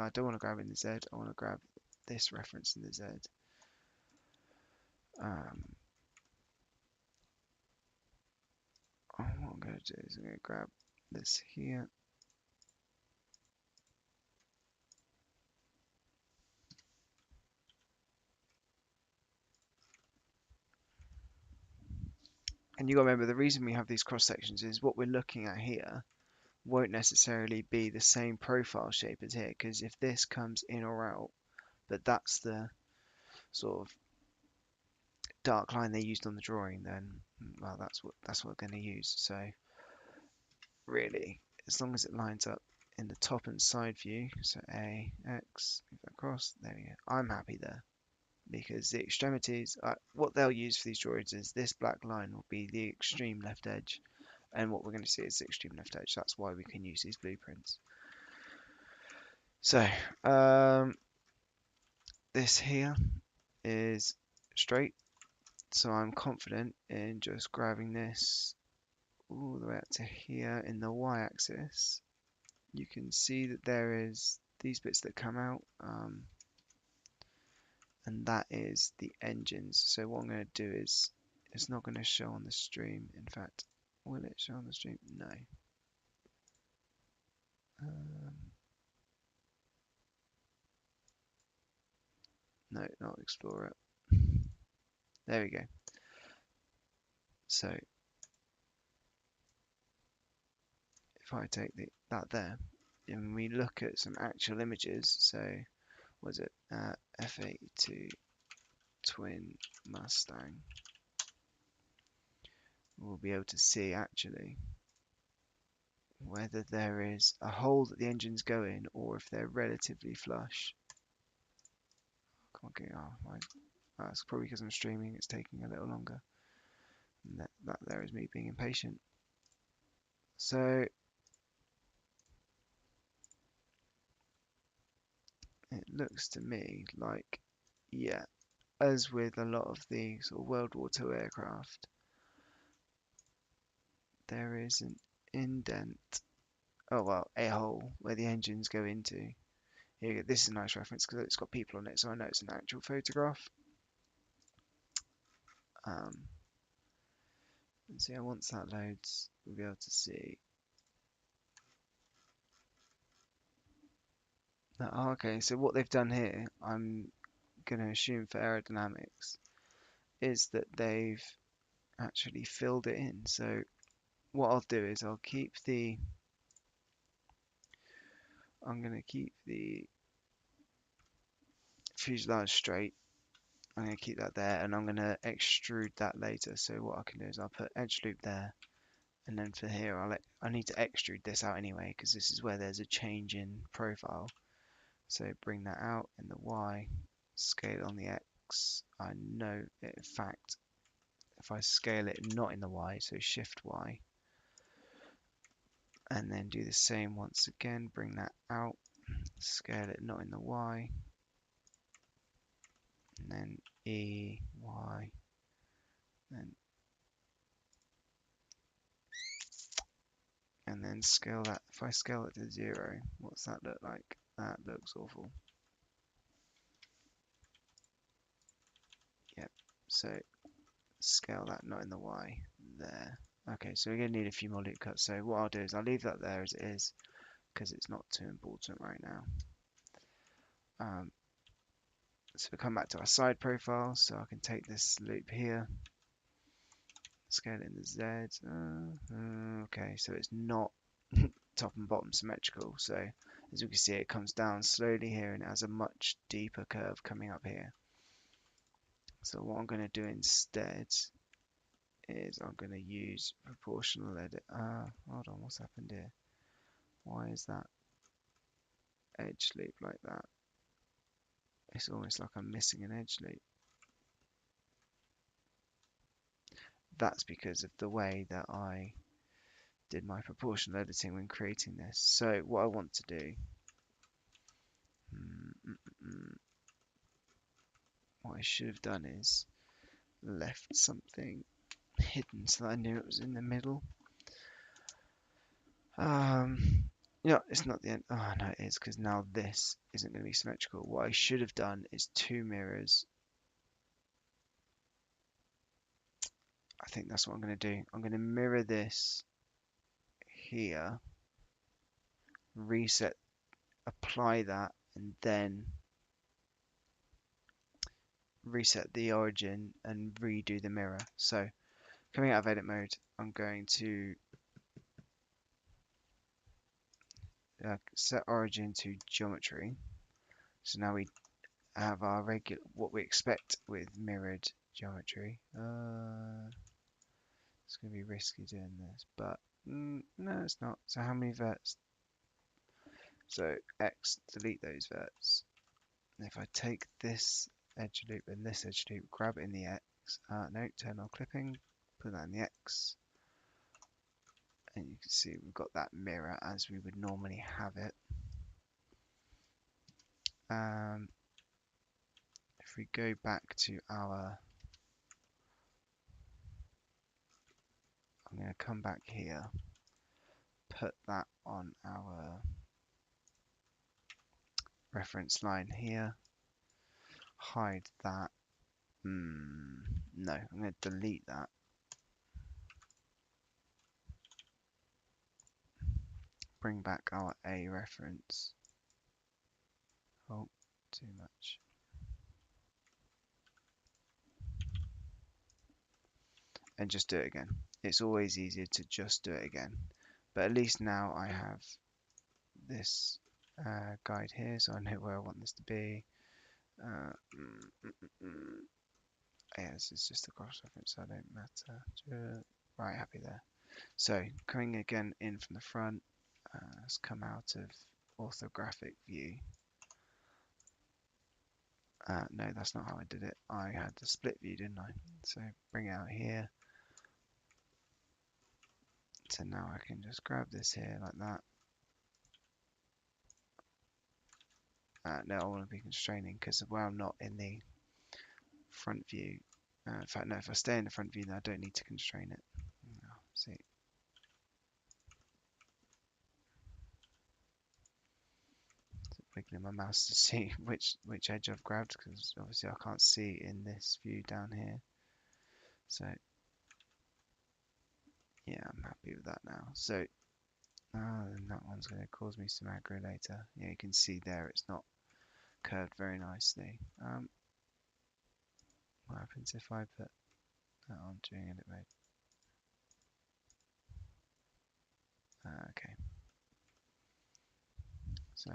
S1: I don't want to grab it in the Z. I want to grab this reference in the Z. What I'm going to do is I'm going to grab this here. And you got to remember, the reason we have these cross sections is what we're looking at here won't necessarily be the same profile shape as here, because if this comes in or out, but that's the sort of dark line they used on the drawing, then well, that's what we're going to use. So really, as long as it lines up in the top and side view, so A, X, move that across, there we go. I'm happy there, because the extremities, what they'll use for these drawings is this black line will be the extreme left edge, and what we're going to see is the extreme left edge. That's why we can use these blueprints. So this here is straight, so I'm confident in just grabbing this all the way up to here in the y-axis. You can see that there is these bits that come out, and that is the engines. So what I'm going to do is, it's not going to show on the stream. In fact, will it show on the stream? No. No, not Explorer. There we go. So if I take that there, and we look at some actual images, so was it F82 twin Mustang? we'll be able to see actually whether there is a hole that the engines go in or if they're relatively flush. Can't get, oh, that's probably because I'm streaming, it's taking a little longer. And that there is me being impatient. So it looks to me like, yeah, as with a lot of the sort of World War II aircraft, there is an indent, oh well, a hole where the engines go into. Here, this is a nice reference because it's got people on it, so I know it's an actual photograph. And so yeah, once that loads, we'll be able to see. That, oh, okay, so what they've done here, I'm going to assume for aerodynamics, is that they've actually filled it in. So what I'll do is I'm going to keep the fuselage straight. I'm going to keep that there, and I'm going to extrude that later. So what I can do is I'll put edge loop there, and then for here I need to extrude this out anyway because this is where there's a change in profile. So bring that out in the Y, scale on the X. I know in fact if I scale it not in the Y, so shift Y, and then do the same once again, bring that out, scale it not in the Y, and then E, Y, and then scale that. If I scale it to 0, what's that look like? That looks awful. Yep, so scale that not in the Y there. Okay, so we're going to need a few more loop cuts. So what I'll do is I'll leave that there as it is because it's not too important right now. So we come back to our side profile. So I can take this loop here, scale it in the Z. Okay, so it's not top and bottom symmetrical. So as you can see, it comes down slowly here and it has a much deeper curve coming up here. So what I'm going to do instead is I'm going to use proportional edit. Hold on, what's happened here? Why is that edge loop like that? It's almost like I'm missing an edge loop. That's because of the way that I did my proportional editing when creating this. So what I want to do, what I should have done is left something hidden so that I knew it was in the middle. Yeah, it's not the end. Oh no, it is because now this isn't going to be symmetrical. What I should have done is 2 mirrors. I think that's what I'm going to do. I'm going to mirror this here, reset, apply that, and then reset the origin and redo the mirror. So coming out of edit mode, I'm going to set origin to geometry. So now we have our regular, what we expect with mirrored geometry. It's going to be risky doing this, but no, it's not. So how many verts? So X, delete those verts. And if I take this edge loop and this edge loop, grab it in the X, no, turn on clipping, put that in the X, and you can see we've got that mirror as we would normally have it. If we go back to our, I'm going to come back here, put that on our reference line here, hide that. No, I'm going to delete that. Bring back our A reference. Oh, too much. And just do it again. It's always easier to just do it again. But at least now I have this guide here, so I know where I want this to be. Yeah, this is just a cross reference, so it don't matter. right, happy there. So coming again in from the front, let's come out of orthographic view. No, that's not how I did it. I had the split view, didn't I? So bring it out here. So now I can just grab this here like that. No, I want to be constraining because well, I'm not in the front view. In fact, no, if I stay in the front view, then I don't need to constrain it. No, see, wiggling my mouse to see which edge I've grabbed because obviously I can't see in this view down here. So yeah, I'm happy with that now. So then that one's going to cause me some aggro later. Yeah, you can see there it's not curved very nicely. What happens if I put that on during edit mode? Okay, so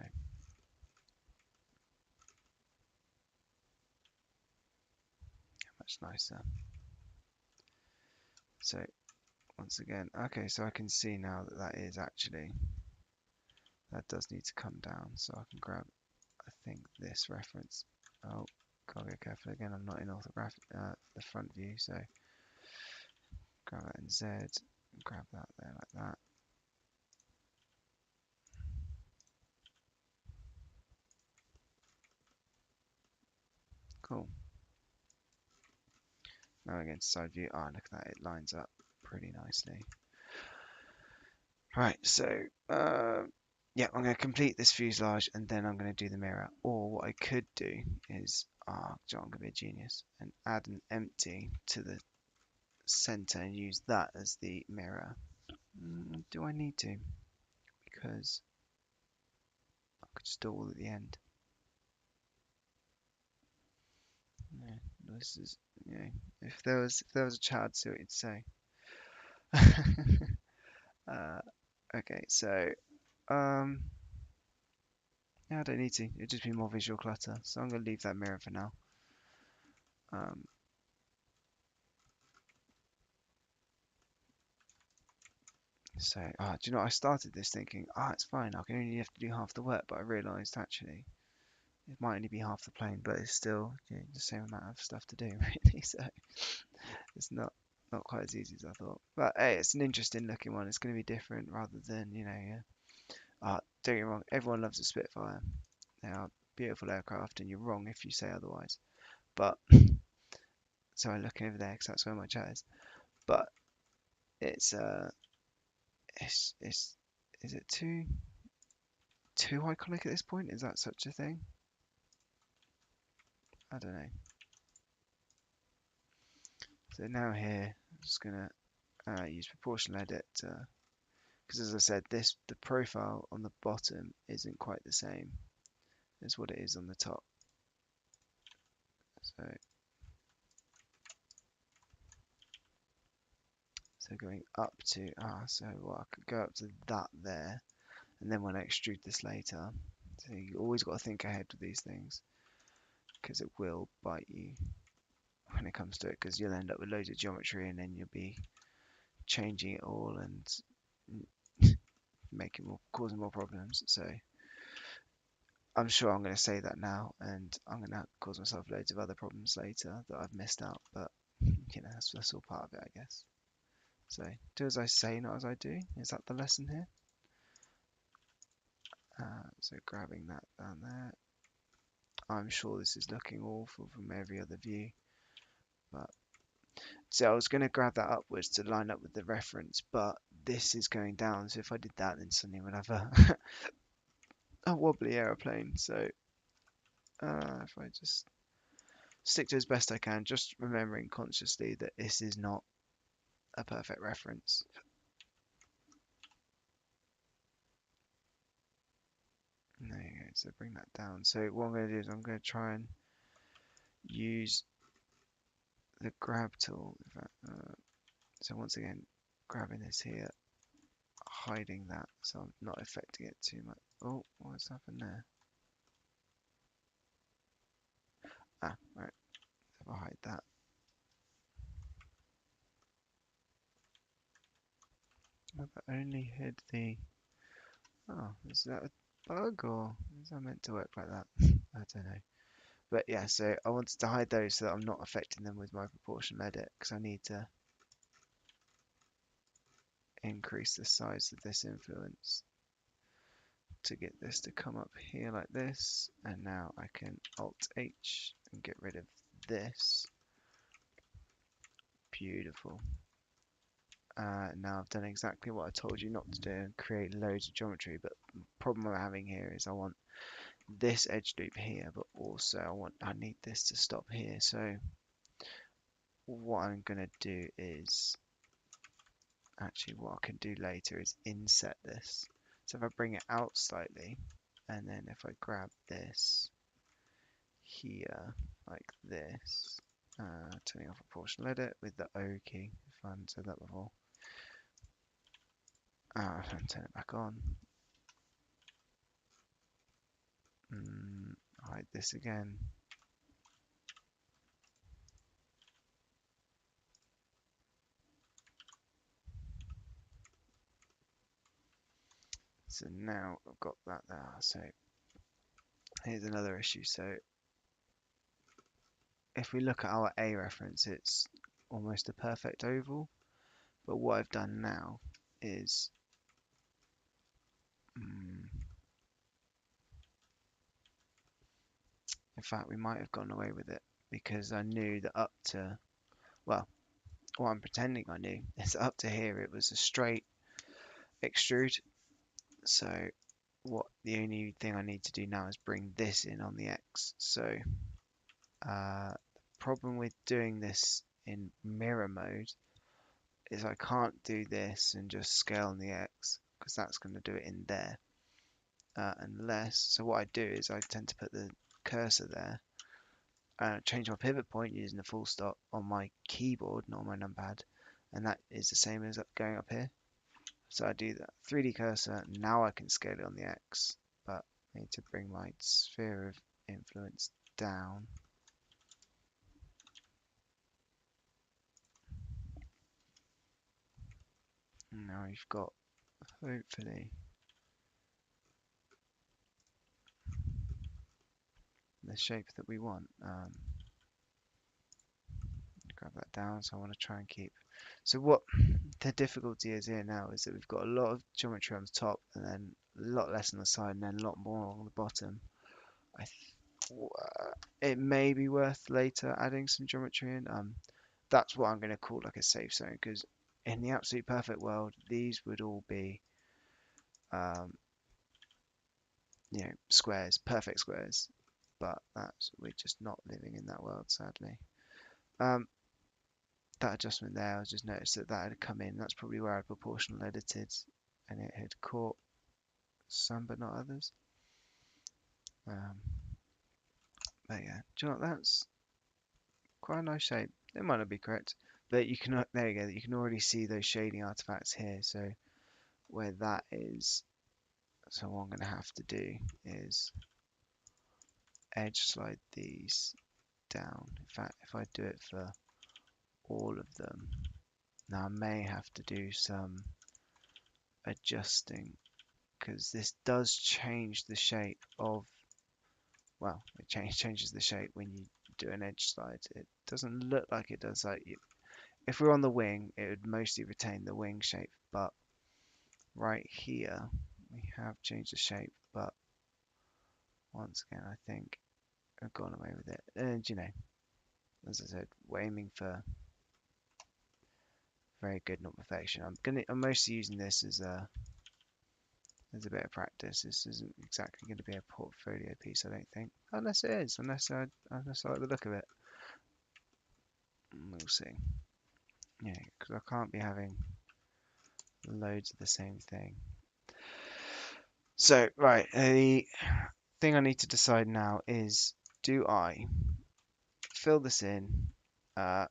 S1: much nicer. So once again, okay, so I can see now that that is actually, that does need to come down. So I can grab, I think, this reference. Oh, gotta be careful again. I'm not in orthographic, the front view, so grab that in Z, grab that there like that. Cool. Now again, side view. Ah, look at that, it lines up pretty nicely. Right, so yeah, I'm going to complete this fuselage and then I'm going to do the mirror. Or what I could do is, John, I'm going to be a genius and add an empty to the center and use that as the mirror. Do I need to? Because I could just do it all at the end. Yeah, this is, yeah. If there was a chat, I'd see what you'd say. Okay, so um, yeah, I don't need to. It'd just be more visual clutter. So I'm gonna leave that mirror for now. Um, so, do you know, I started this thinking, it's fine. I can only have to do half the work, but I realised actually it might only be half the plane, but it's still, the same amount of stuff to do, really. So it's not quite as easy as I thought. But hey, it's an interesting looking one. It's going to be different rather than, yeah. Don't get me wrong, everyone loves a Spitfire. They are beautiful aircraft, and you're wrong if you say otherwise. But so I'm looking over there because that's where my chat is. But it's it's is it too iconic at this point? Is that such a thing? I don't know. So now here, I'm just gonna use proportional edit because as I said, the profile on the bottom isn't quite the same as what it is on the top. So going up to so what I could go up to that there, and then when I extrude this later, so you always got to think ahead with these things because it will bite you when it comes to it because you'll end up with loads of geometry and then you'll be changing it all and causing more problems. So I'm sure I'm going to say that now, and I'm going to cause myself loads of other problems later that I've missed out. But that's all part of it, I guess. So do as I say, not as I do. Is that the lesson here? So grabbing that down there. I'm sure this is looking awful from every other view, but so I was going to grab that upwards to line up with the reference, but this is going down. So if I did that, then suddenly we'd have a wobbly aeroplane. So if I just stick to as best I can, just remembering consciously that this is not a perfect reference. There you go. So bring that down. So what I'm going to do is I'm going to try and use the grab tool. So once again, grabbing this here, hiding that, so I'm not affecting it too much. Oh, what's happened there? Right. If I hide that. that only hid the... Oh, is that a bug or is that meant to work like that? I don't know. But yeah, so I wanted to hide those so that I'm not affecting them with my proportional edit because I need to increase the size of this influence to get this to come up here like this. And now I can Alt H and get rid of this. Beautiful. Now I've done exactly what I told you not to do and create loads of geometry, but the problem I'm having here is I want this edge loop here, but also I need this to stop here. So what I'm going to do is, actually what I can do later is inset this. So if I bring it out slightly, and then if I grab this here, like this, turning off proportional edit with the O key, if I haven't said that before. Turn it back on. Hide this again. So now I've got that there. So here's another issue. So if we look at our A reference, it's almost a perfect oval. But what I've done now is, in fact, we might have gone away with it because I knew that up to, well, what I'm pretending I knew is up to here it was a straight extrude. So the only thing I need to do now is bring this in on the X. So the problem with doing this in mirror mode is I can't do this and just scale on the X because that's going to do it in there. So what I do is I tend to put the cursor there, change my pivot point using the full stop on my keyboard, not on my numpad, and that is the same as going up here. So I do that 3D cursor, now I can scale it on the X, but I need to bring my sphere of influence down. And now we've got, hopefully, the shape that we want. Grab that down, so I want to try and keep. So what the difficulty is here now is that we've got a lot of geometry on the top and then a lot less on the side and then a lot more on the bottom. It may be worth later adding some geometry in. That's what I'm going to call like a safe zone, because in the absolute perfect world, these would all be, squares, perfect squares. But we're just not living in that world, sadly. That adjustment there, I just noticed that had come in. That's probably where I proportional edited, and it had caught some but not others. But yeah, do you know what? That's quite a nice shape. It might not be correct, but you can, there you go. You can already see those shading artifacts here. So where that is, so what I'm going to have to do is edge slide these down. In fact, if I do it for all of them, now I may have to do some adjusting because this does change the shape of, well, it changes the shape when you do an edge slide. It doesn't look like it does. Like if we're on the wing, it would mostly retain the wing shape, but right here we have changed the shape. But once again, I think I've gone away with it. And as I said, we're aiming for very good, not perfection. I'm mostly using this as a bit of practice. This isn't exactly going to be a portfolio piece, I don't think, unless it is, unless I like the look of it. We'll see. Yeah, because I can't be having loads of the same thing. So, right, the thing I need to decide now is, do I fill this in, I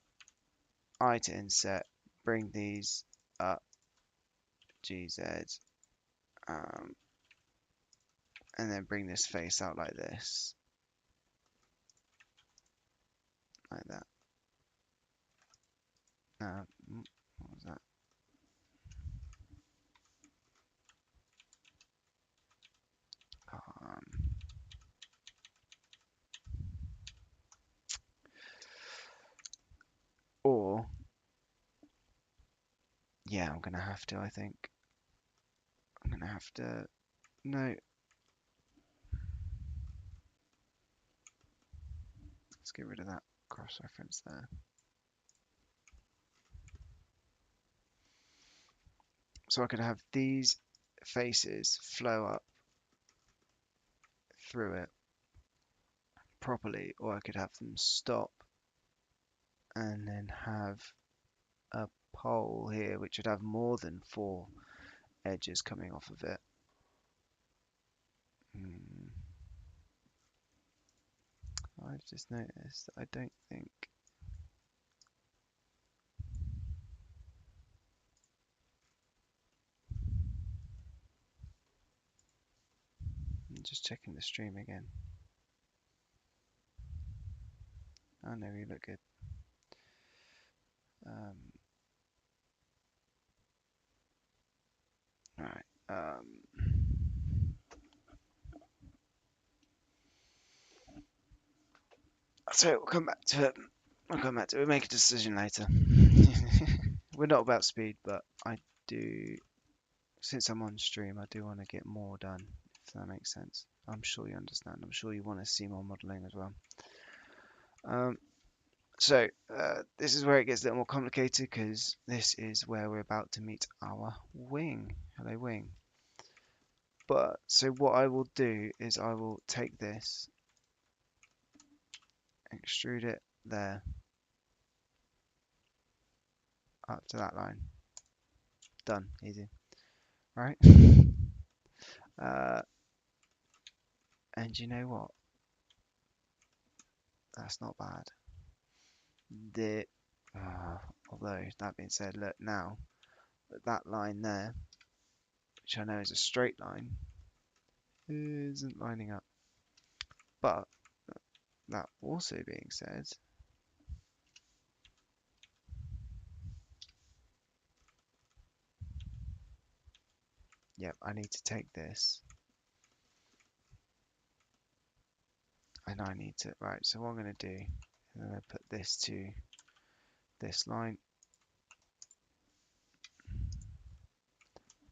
S1: to inset, bring these up, GZ, and then bring this face out like this, like that. What was that? Yeah, I'm gonna have to, I think. I'm gonna have to, no, let's get rid of that cross-reference there. So I could have these faces flow up through it properly, or I could have them stop and then have a pole here which would have more than 4 edges coming off of it. I've just noticed that I don't think. I'm just checking the stream again. Oh no, we look good. Alright. So we'll come back to it. We'll come back to it. We'll make a decision later. We're not about speed, but I do, since I'm on stream, I do want to get more done, if that makes sense. I'm sure you understand. I'm sure you want to see more modeling as well. So this is where it gets a little more complicated because this is where we're about to meet our wing. Hello, wing. But so what I will do is I will take this, extrude it there, up to that line. Done, easy, right? And you know what? That's not bad. Although that being said, look now that line there, which I know is a straight line, isn't lining up. But that also being said, yep, I need to take this and I need to, right, so what I'm going to do, I'm going to put this to this line,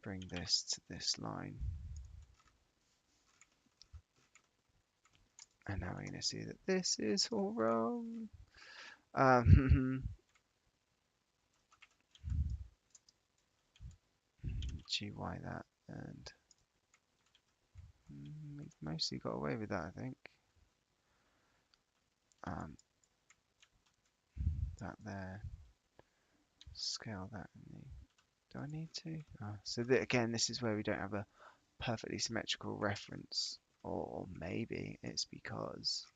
S1: bring this to this line, and now we're going to see that this is all wrong. GY that, and we've mostly got away with that, I think. That there, scale that. Do I need to? So that, again, this is where we don't have a perfectly symmetrical reference, or maybe it's because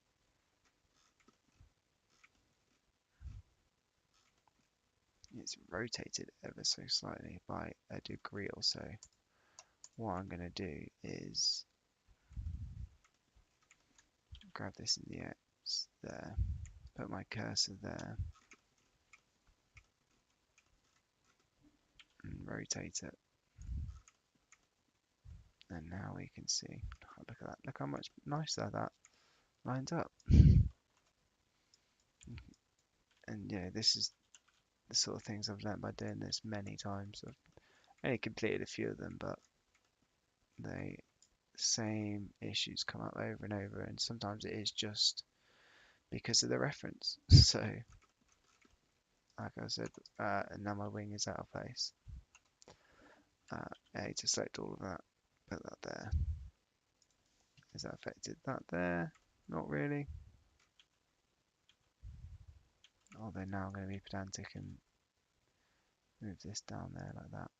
S1: it's rotated ever so slightly by a degree or so. What I'm going to do is grab this in the X there, put my cursor there, and rotate it. And now we can see, oh, look at that, look how much nicer that lines up. And yeah, this is the sort of things I've learned by doing this many times. I've only completed a few of them, but the same issues come up over and over, and sometimes it is just because of the reference. So, like I said, and now my wing is out of place. A to select all of that, put that there. Has that affected that there? Not really. Although now I'm going to be pedantic and move this down there like that.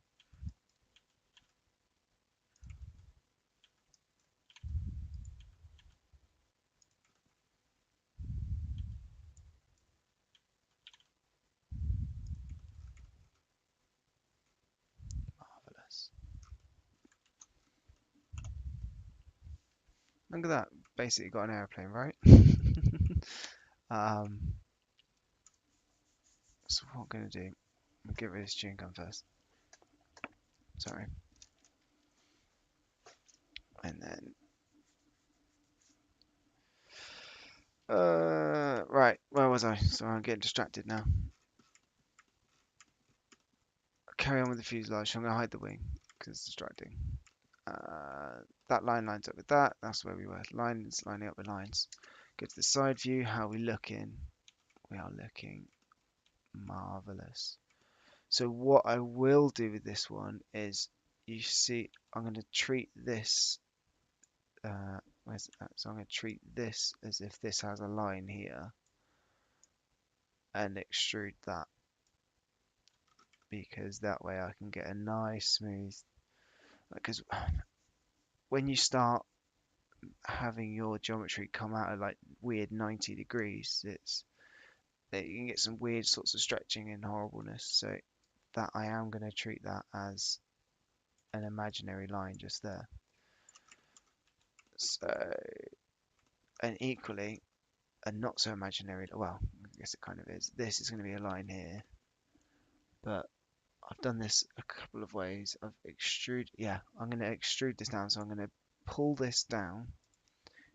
S1: Marvelous. Look at that. Basically got an airplane, right? So what I'm going to do, I'll get rid of this chewing gum first. Sorry. And then right, where was I? So I'm getting distracted now. carry on with the fuselage. I'm going to hide the wing because it's distracting. That line lines up with that. That's where we were. Lines lining up with lines. Go to the side view. How are we looking? We are looking marvelous. So what I will do with this one is, you see, I'm going to treat this. Where's that? So I'm going to treat this as if this has a line here, and extrude that, because that way I can get a nice smooth. Because when you start having your geometry come out at like weird 90 degrees, you can get some weird sorts of stretching and horribleness. So that I am going to treat that as an imaginary line just there. So, and equally, a not so imaginary, well, I guess it kind of is. This is going to be a line here, but I've done this a couple of ways. I've extruded, yeah, I'm going to extrude this down. So I'm going to pull this down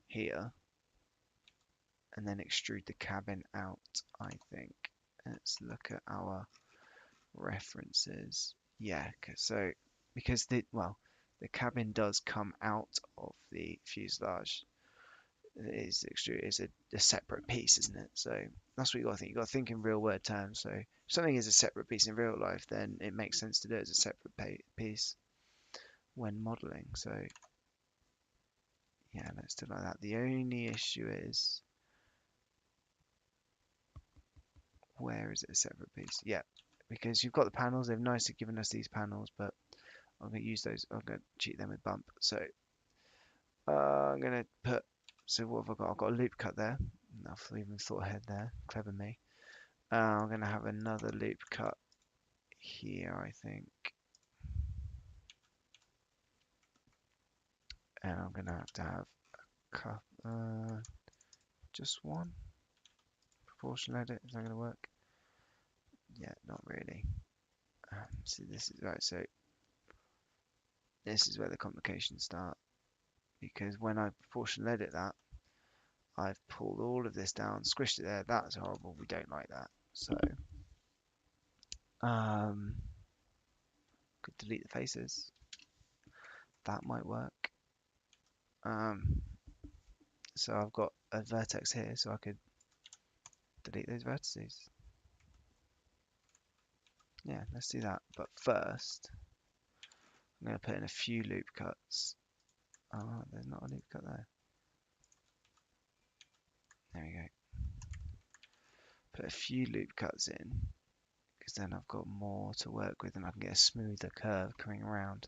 S1: here and then extrude the cabin out, I think. Let's look at our references. Yeah, so because the cabin does come out of the fuselage. It's extruded. It's a separate piece, isn't it? So that's what you got to think. You got to think in real word terms. So if something is a separate piece in real life, then it makes sense to do it as a separate piece when modeling. So yeah, let's do it like that. The only issue is, where is it a separate piece? Yeah, because you've got the panels. They've nicely given us these panels, but I'm going to use those. I'm going to cheat them with bump. So I'm going to put. So what have I got? I've got a loop cut there. I've even thought ahead there. Clever me. I'm going to have another loop cut here, I think. And I'm going to have a cut, just one proportional edit. Is that going to work? Yeah, not really. So this is right. So this is where the complications start, because when I proportional edit that, I've pulled all of this down, squished it there. That's horrible. We don't like that. So could delete the faces. That might work. So I've got a vertex here, so I could delete those vertices. Yeah, let's do that. But first, I'm going to put in a few loop cuts. Oh, there's not a loop cut there. There we go. Put a few loop cuts in, because then I've got more to work with and I can get a smoother curve coming around.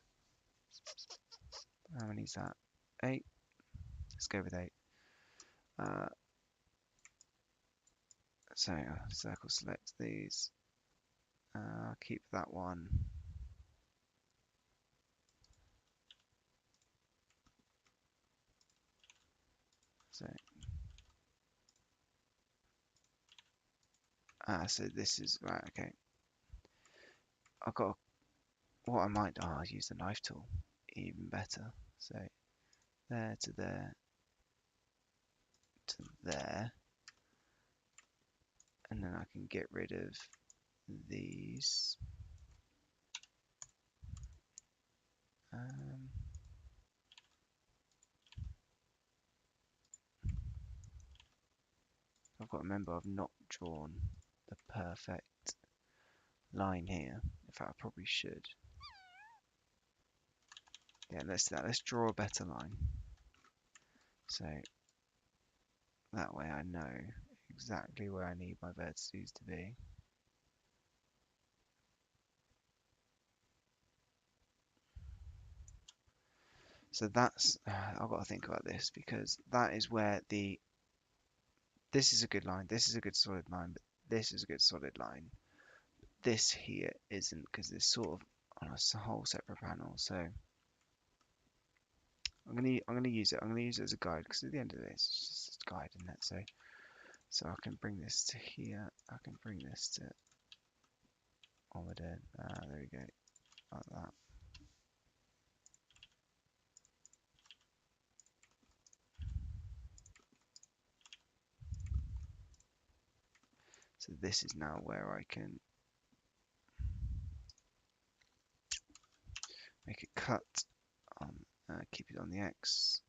S1: How many is that? 8. Let's go with 8. So circle select these. Keep that one. So this is right. Okay. I've got what I might. I'll use the knife tool. Even better. So there to there to there, and then I can get rid of these. I've got to remember I've not drawn the perfect line here. In fact, I probably should. Yeah, let's do that. Let's draw a better line. So that way I know exactly where I need my vertices to be. So that's, I've got to think about this, because that is where this is a good line, this is a good solid line, but this is a good solid line. This here isn't, because it's sort of on a whole separate panel. So I'm gonna use it. I'm gonna use it as a guide, because at the end of the day, it's just a guide, isn't it? So I can bring this to here. I can bring this to onward in. There we go, like that. So this is now where I can cut on, keep it on the X,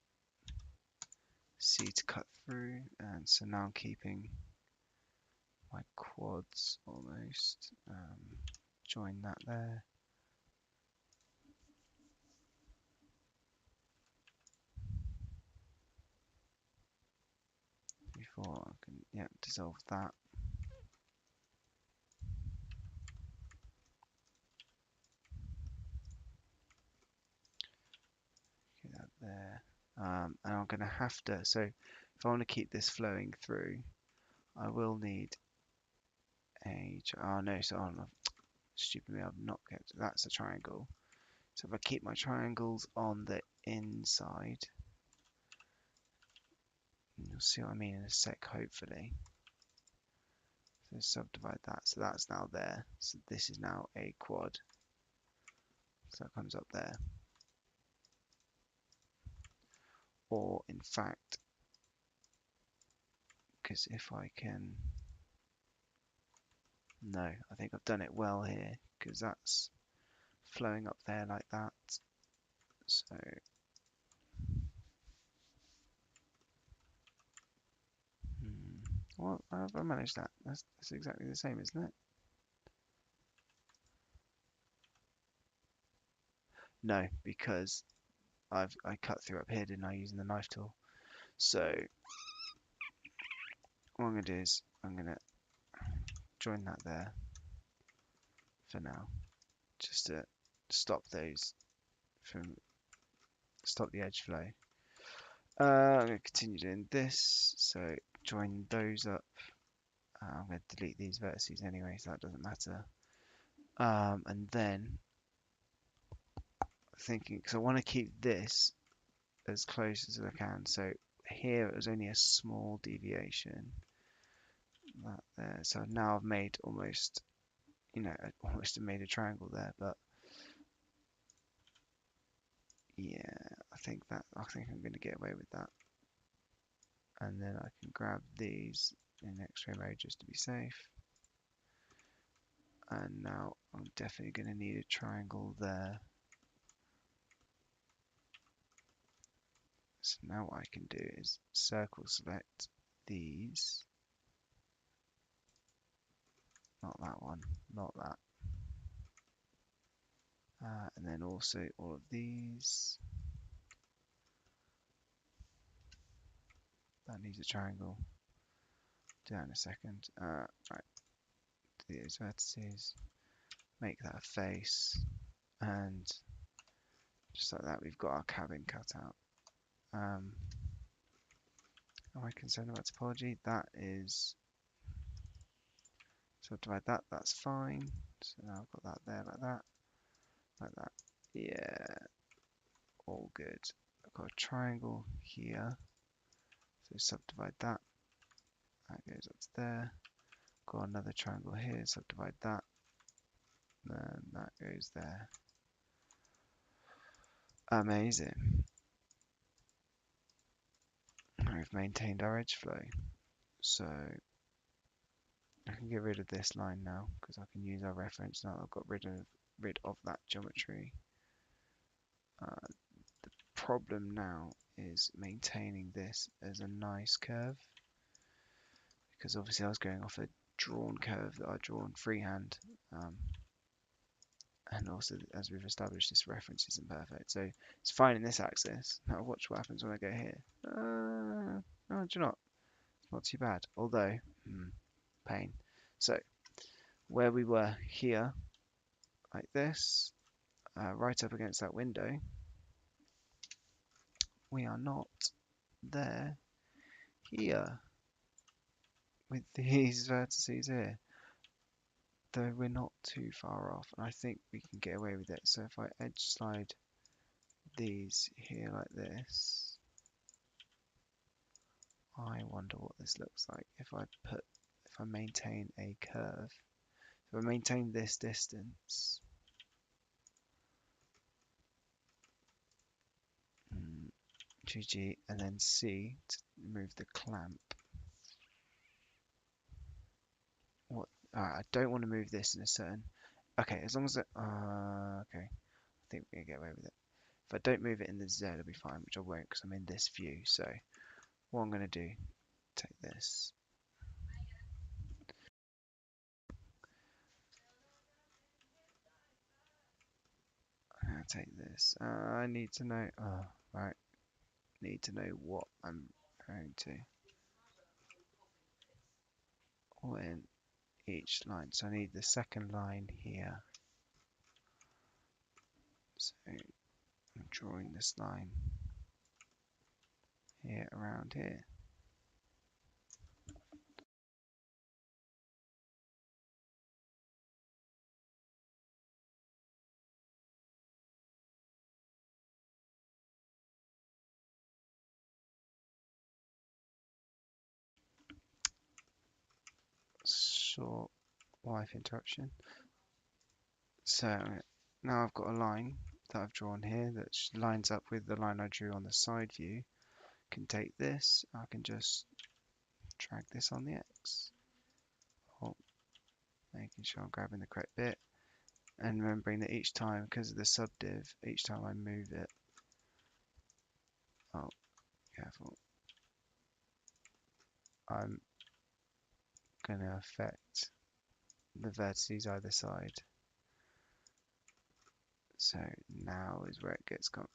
S1: C to cut through, and so now I'm keeping my quads almost. Join that there. Before I can, yeah, dissolve that. Get that there. And I'm going to have to, so if I want to keep this flowing through, I will need oh no, so I'm stupid me, I've not kept, that's a triangle. So if I keep my triangles on the inside, you'll see what I mean in a sec, hopefully. So subdivide that, so that's now there. So this is now a quad. So that comes up there. Or in fact, because if I can, no, I think I've done it well here, because that's flowing up there like that. So well, how have I managed that? That's exactly the same, isn't it? No, because I cut through up here, didn't I, using the knife tool? So what I'm going to do is I'm going to join that there for now, just to stop those from stop the edge flow. I'm going to continue doing this, so join those up. I'm going to delete these vertices anyway, so that doesn't matter. And then thinking, because I want to keep this as close as I can. So here it was only a small deviation. That there. So now I've made almost, almost made a triangle there. But yeah, I think I'm going to get away with that. And then I can grab these in X-ray mode just to be safe. And now I'm definitely going to need a triangle there. So now what I can do is circle select these. Not that one, not that. And then also all of these. That needs a triangle. Do that in a second. Right, do these vertices. Make that a face. And just like that, we've got our cabin cut out. Am I concerned about topology? That is. Subdivide that, that's fine. So now I've got that there like that. Like that. Yeah. All good. I've got a triangle here. So subdivide that. That goes up to there. Got another triangle here. Subdivide that. Then that goes there. Amazing. We've maintained our edge flow. So I can get rid of this line now because I can use our reference now. I've got rid of that geometry. The problem now is maintaining this as a nice curve, because obviously I was going off a drawn curve that I'd drawn freehand, and also as we've established, this reference isn't perfect, so it's fine in this axis. Now watch what happens when I go here. No, do you not? It's not too bad, although pain. So where we were here, like this, right up against that window, we are not there here with these vertices here, though we're not too far off, and I think we can get away with it. So if I edge slide these here like this, I wonder what this looks like if I maintain a curve. If I maintain this distance, GG, and then C to remove the clamp. What? I don't want to move this in a certain. Okay, as long as it. Okay, I think we can get away with it. If I don't move it in the Z, it'll be fine, which I won't because I'm in this view. So what I'm going to do, take this. I'm going to take this. I need to know, oh, right, need to know what I'm going to put in each line. So I need the second line here. So I'm drawing this line here around here. Short wife interruption. So now I've got a line that I've drawn here that lines up with the line I drew on the side view. I can take this, I can just drag this on the X. Oh, making sure I'm grabbing the correct bit. And remembering that each time, because of the subdiv, each time I move it, oh, careful, I'm going to affect the vertices either side. So now is where it gets gone.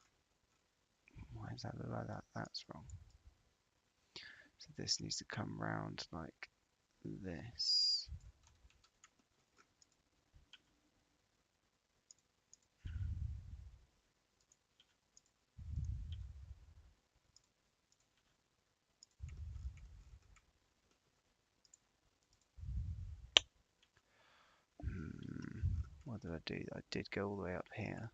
S1: Why does that look like that? That's wrong. So this needs to come round like this. What did I do? I did go all the way up here.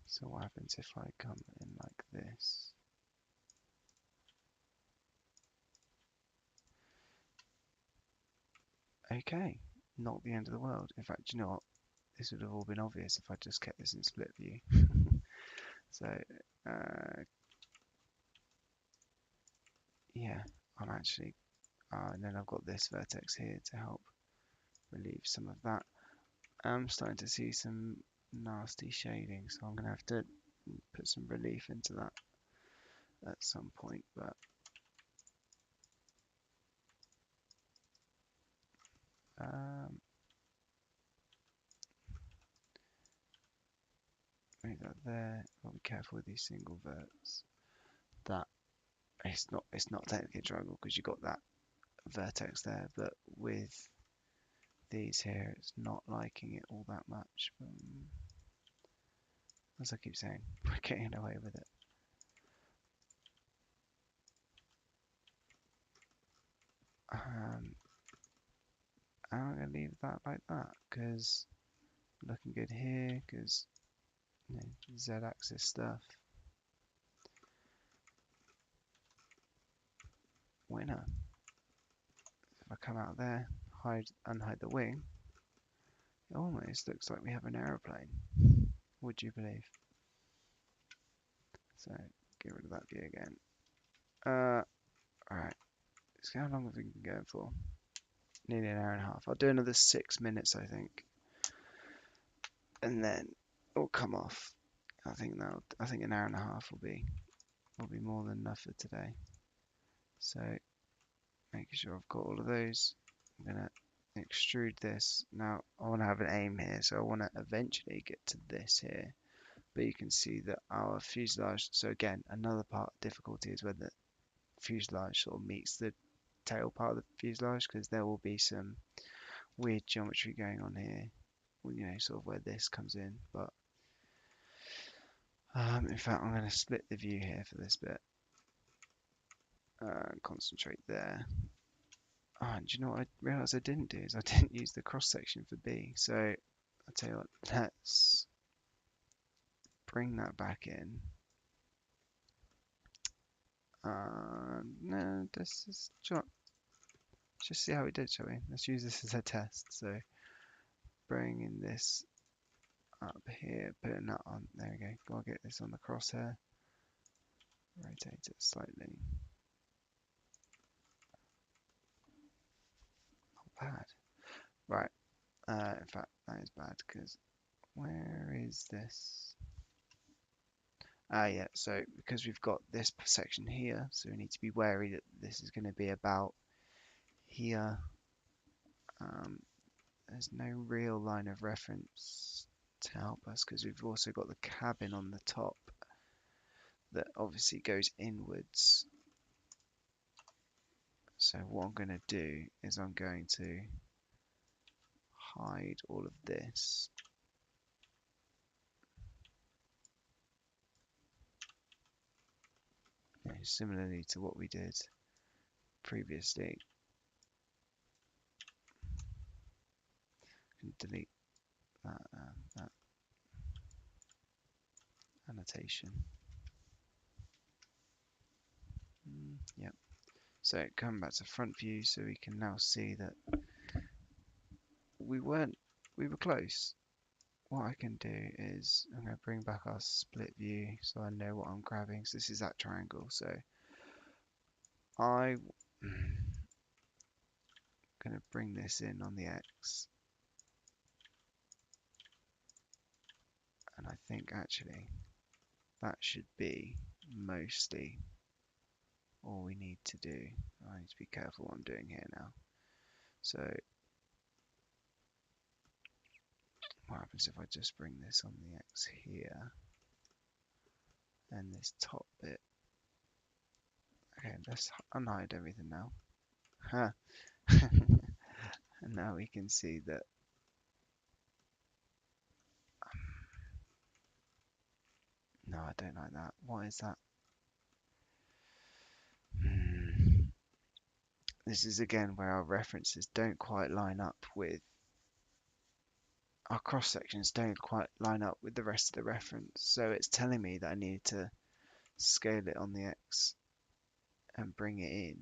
S1: So what happens if I come in like this? Okay, not the end of the world. In fact, you know what? This would have all been obvious if I just kept this in split view. So, yeah, I'm actually, and then I've got this vertex here to help relieve some of that. I'm starting to see some nasty shading, so I'm going to have to put some relief into that at some point, but make that there. I'll be careful with these single verts. That it's not technically a triangle because you got that vertex there, but with these here, it's not liking it all that much. As I keep saying, we're getting away with it. I'm going to leave that like that because looking good here because you know, Z-axis stuff. Winner. If I come out there, unhide the wing, it almost looks like we have an aeroplane. Would you believe? So get rid of that view again. Alright. So how long have we been going for? Nearly an hour and a half. I'll do another 6 minutes, I think, and then it'll come off. I think an hour and a half will be more than enough for today. So making sure I've got all of those. I'm gonna extrude this. Now I want to have an aim here, so I want to eventually get to this here. But you can see that our fuselage. So again, another part of difficulty is where the fuselage sort of meets the tail part of the fuselage, because there will be some weird geometry going on here. You know, sort of where this comes in. But in fact, I'm going to split the view here for this bit. Concentrate there. And do you know what I realised I didn't do is I didn't use the cross section for B. So I'll tell you what, let's bring that back in. No, this is just see how we did, shall we? Let's use this as a test. So bringing this up here, putting that on. There we go. Gotta get this on the crosshair. Rotate it slightly. Not bad. Right. In fact, that is bad because where is this? Ah, yeah. So because we've got this section here, so we need to be wary that this is going to be about here. Um, there's no real line of reference to help us because we've also got the cabin on the top that obviously goes inwards. So what I'm going to do is I'm going to hide all of this. Similarly to what we did previously. And delete that annotation. Yep. So come back to front view so we can now see that we were close. What I can do is I'm going to bring back our split view so I know what I'm grabbing. So this is that triangle. So I'm going to bring this in on the X. And I think actually that should be mostly all we need to do. I need to be careful what I'm doing here now. So what happens if I just bring this on the X here and this top bit? Okay, let's unhide everything now. Huh. And now we can see that. No, I don't like that. What is that? This is again where our references don't quite line up with our cross sections don't quite line up with the rest of the reference. So it's telling me that I need to scale it on the X and bring it in.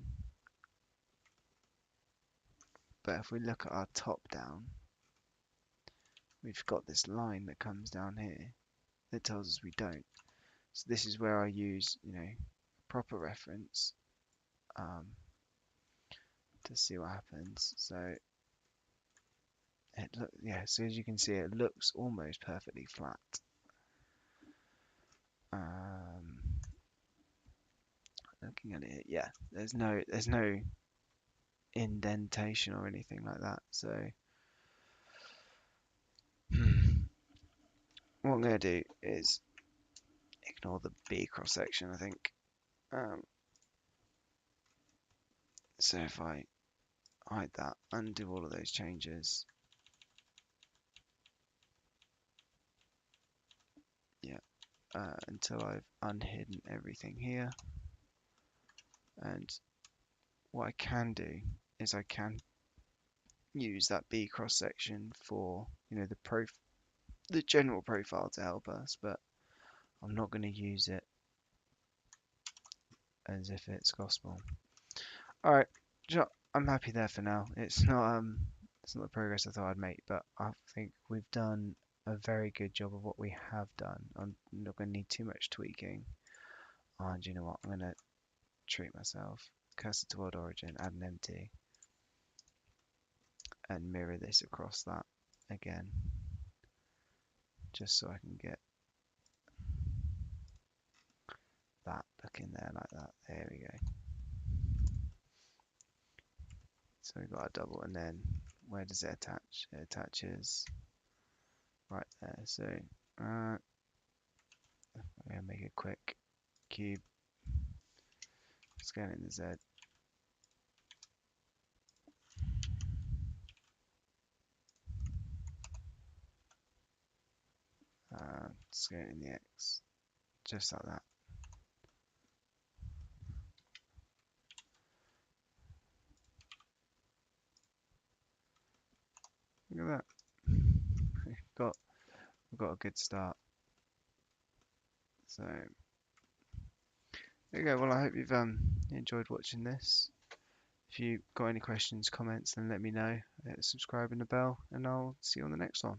S1: But if we look at our top down, we've got this line that comes down here that tells us we don't. So this is where I use, proper reference to see what happens. So so as you can see, it looks almost perfectly flat. Looking at it, yeah, there's no indentation or anything like that. So what I'm going to do is ignore the B cross section, I think. So if I hide that, undo all of those changes. Yeah, until I've unhidden everything here. And what I can do is I can use that B cross section for the general profile to help us, but I'm not going to use it as if it's gospel. All right, I'm happy there for now. It's not the progress I thought I'd make, but I think we've done a very good job of what we have done. I'm not going to need too much tweaking. And you know what? I'm going to treat myself. Cursor to world origin, add an empty, and mirror this across that again, just so I can get that look in there like that. There we go. So we've got a double, and then where does it attach? It attaches right there. So I'm going to make a quick cube, scan in the Z. Scan in the X, just like that. Look at that. We've got a good start. So there you go. Well, I hope you've enjoyed watching this. If you've got any questions, comments, then let me know. Hit subscribe and the bell, and I'll see you on the next one.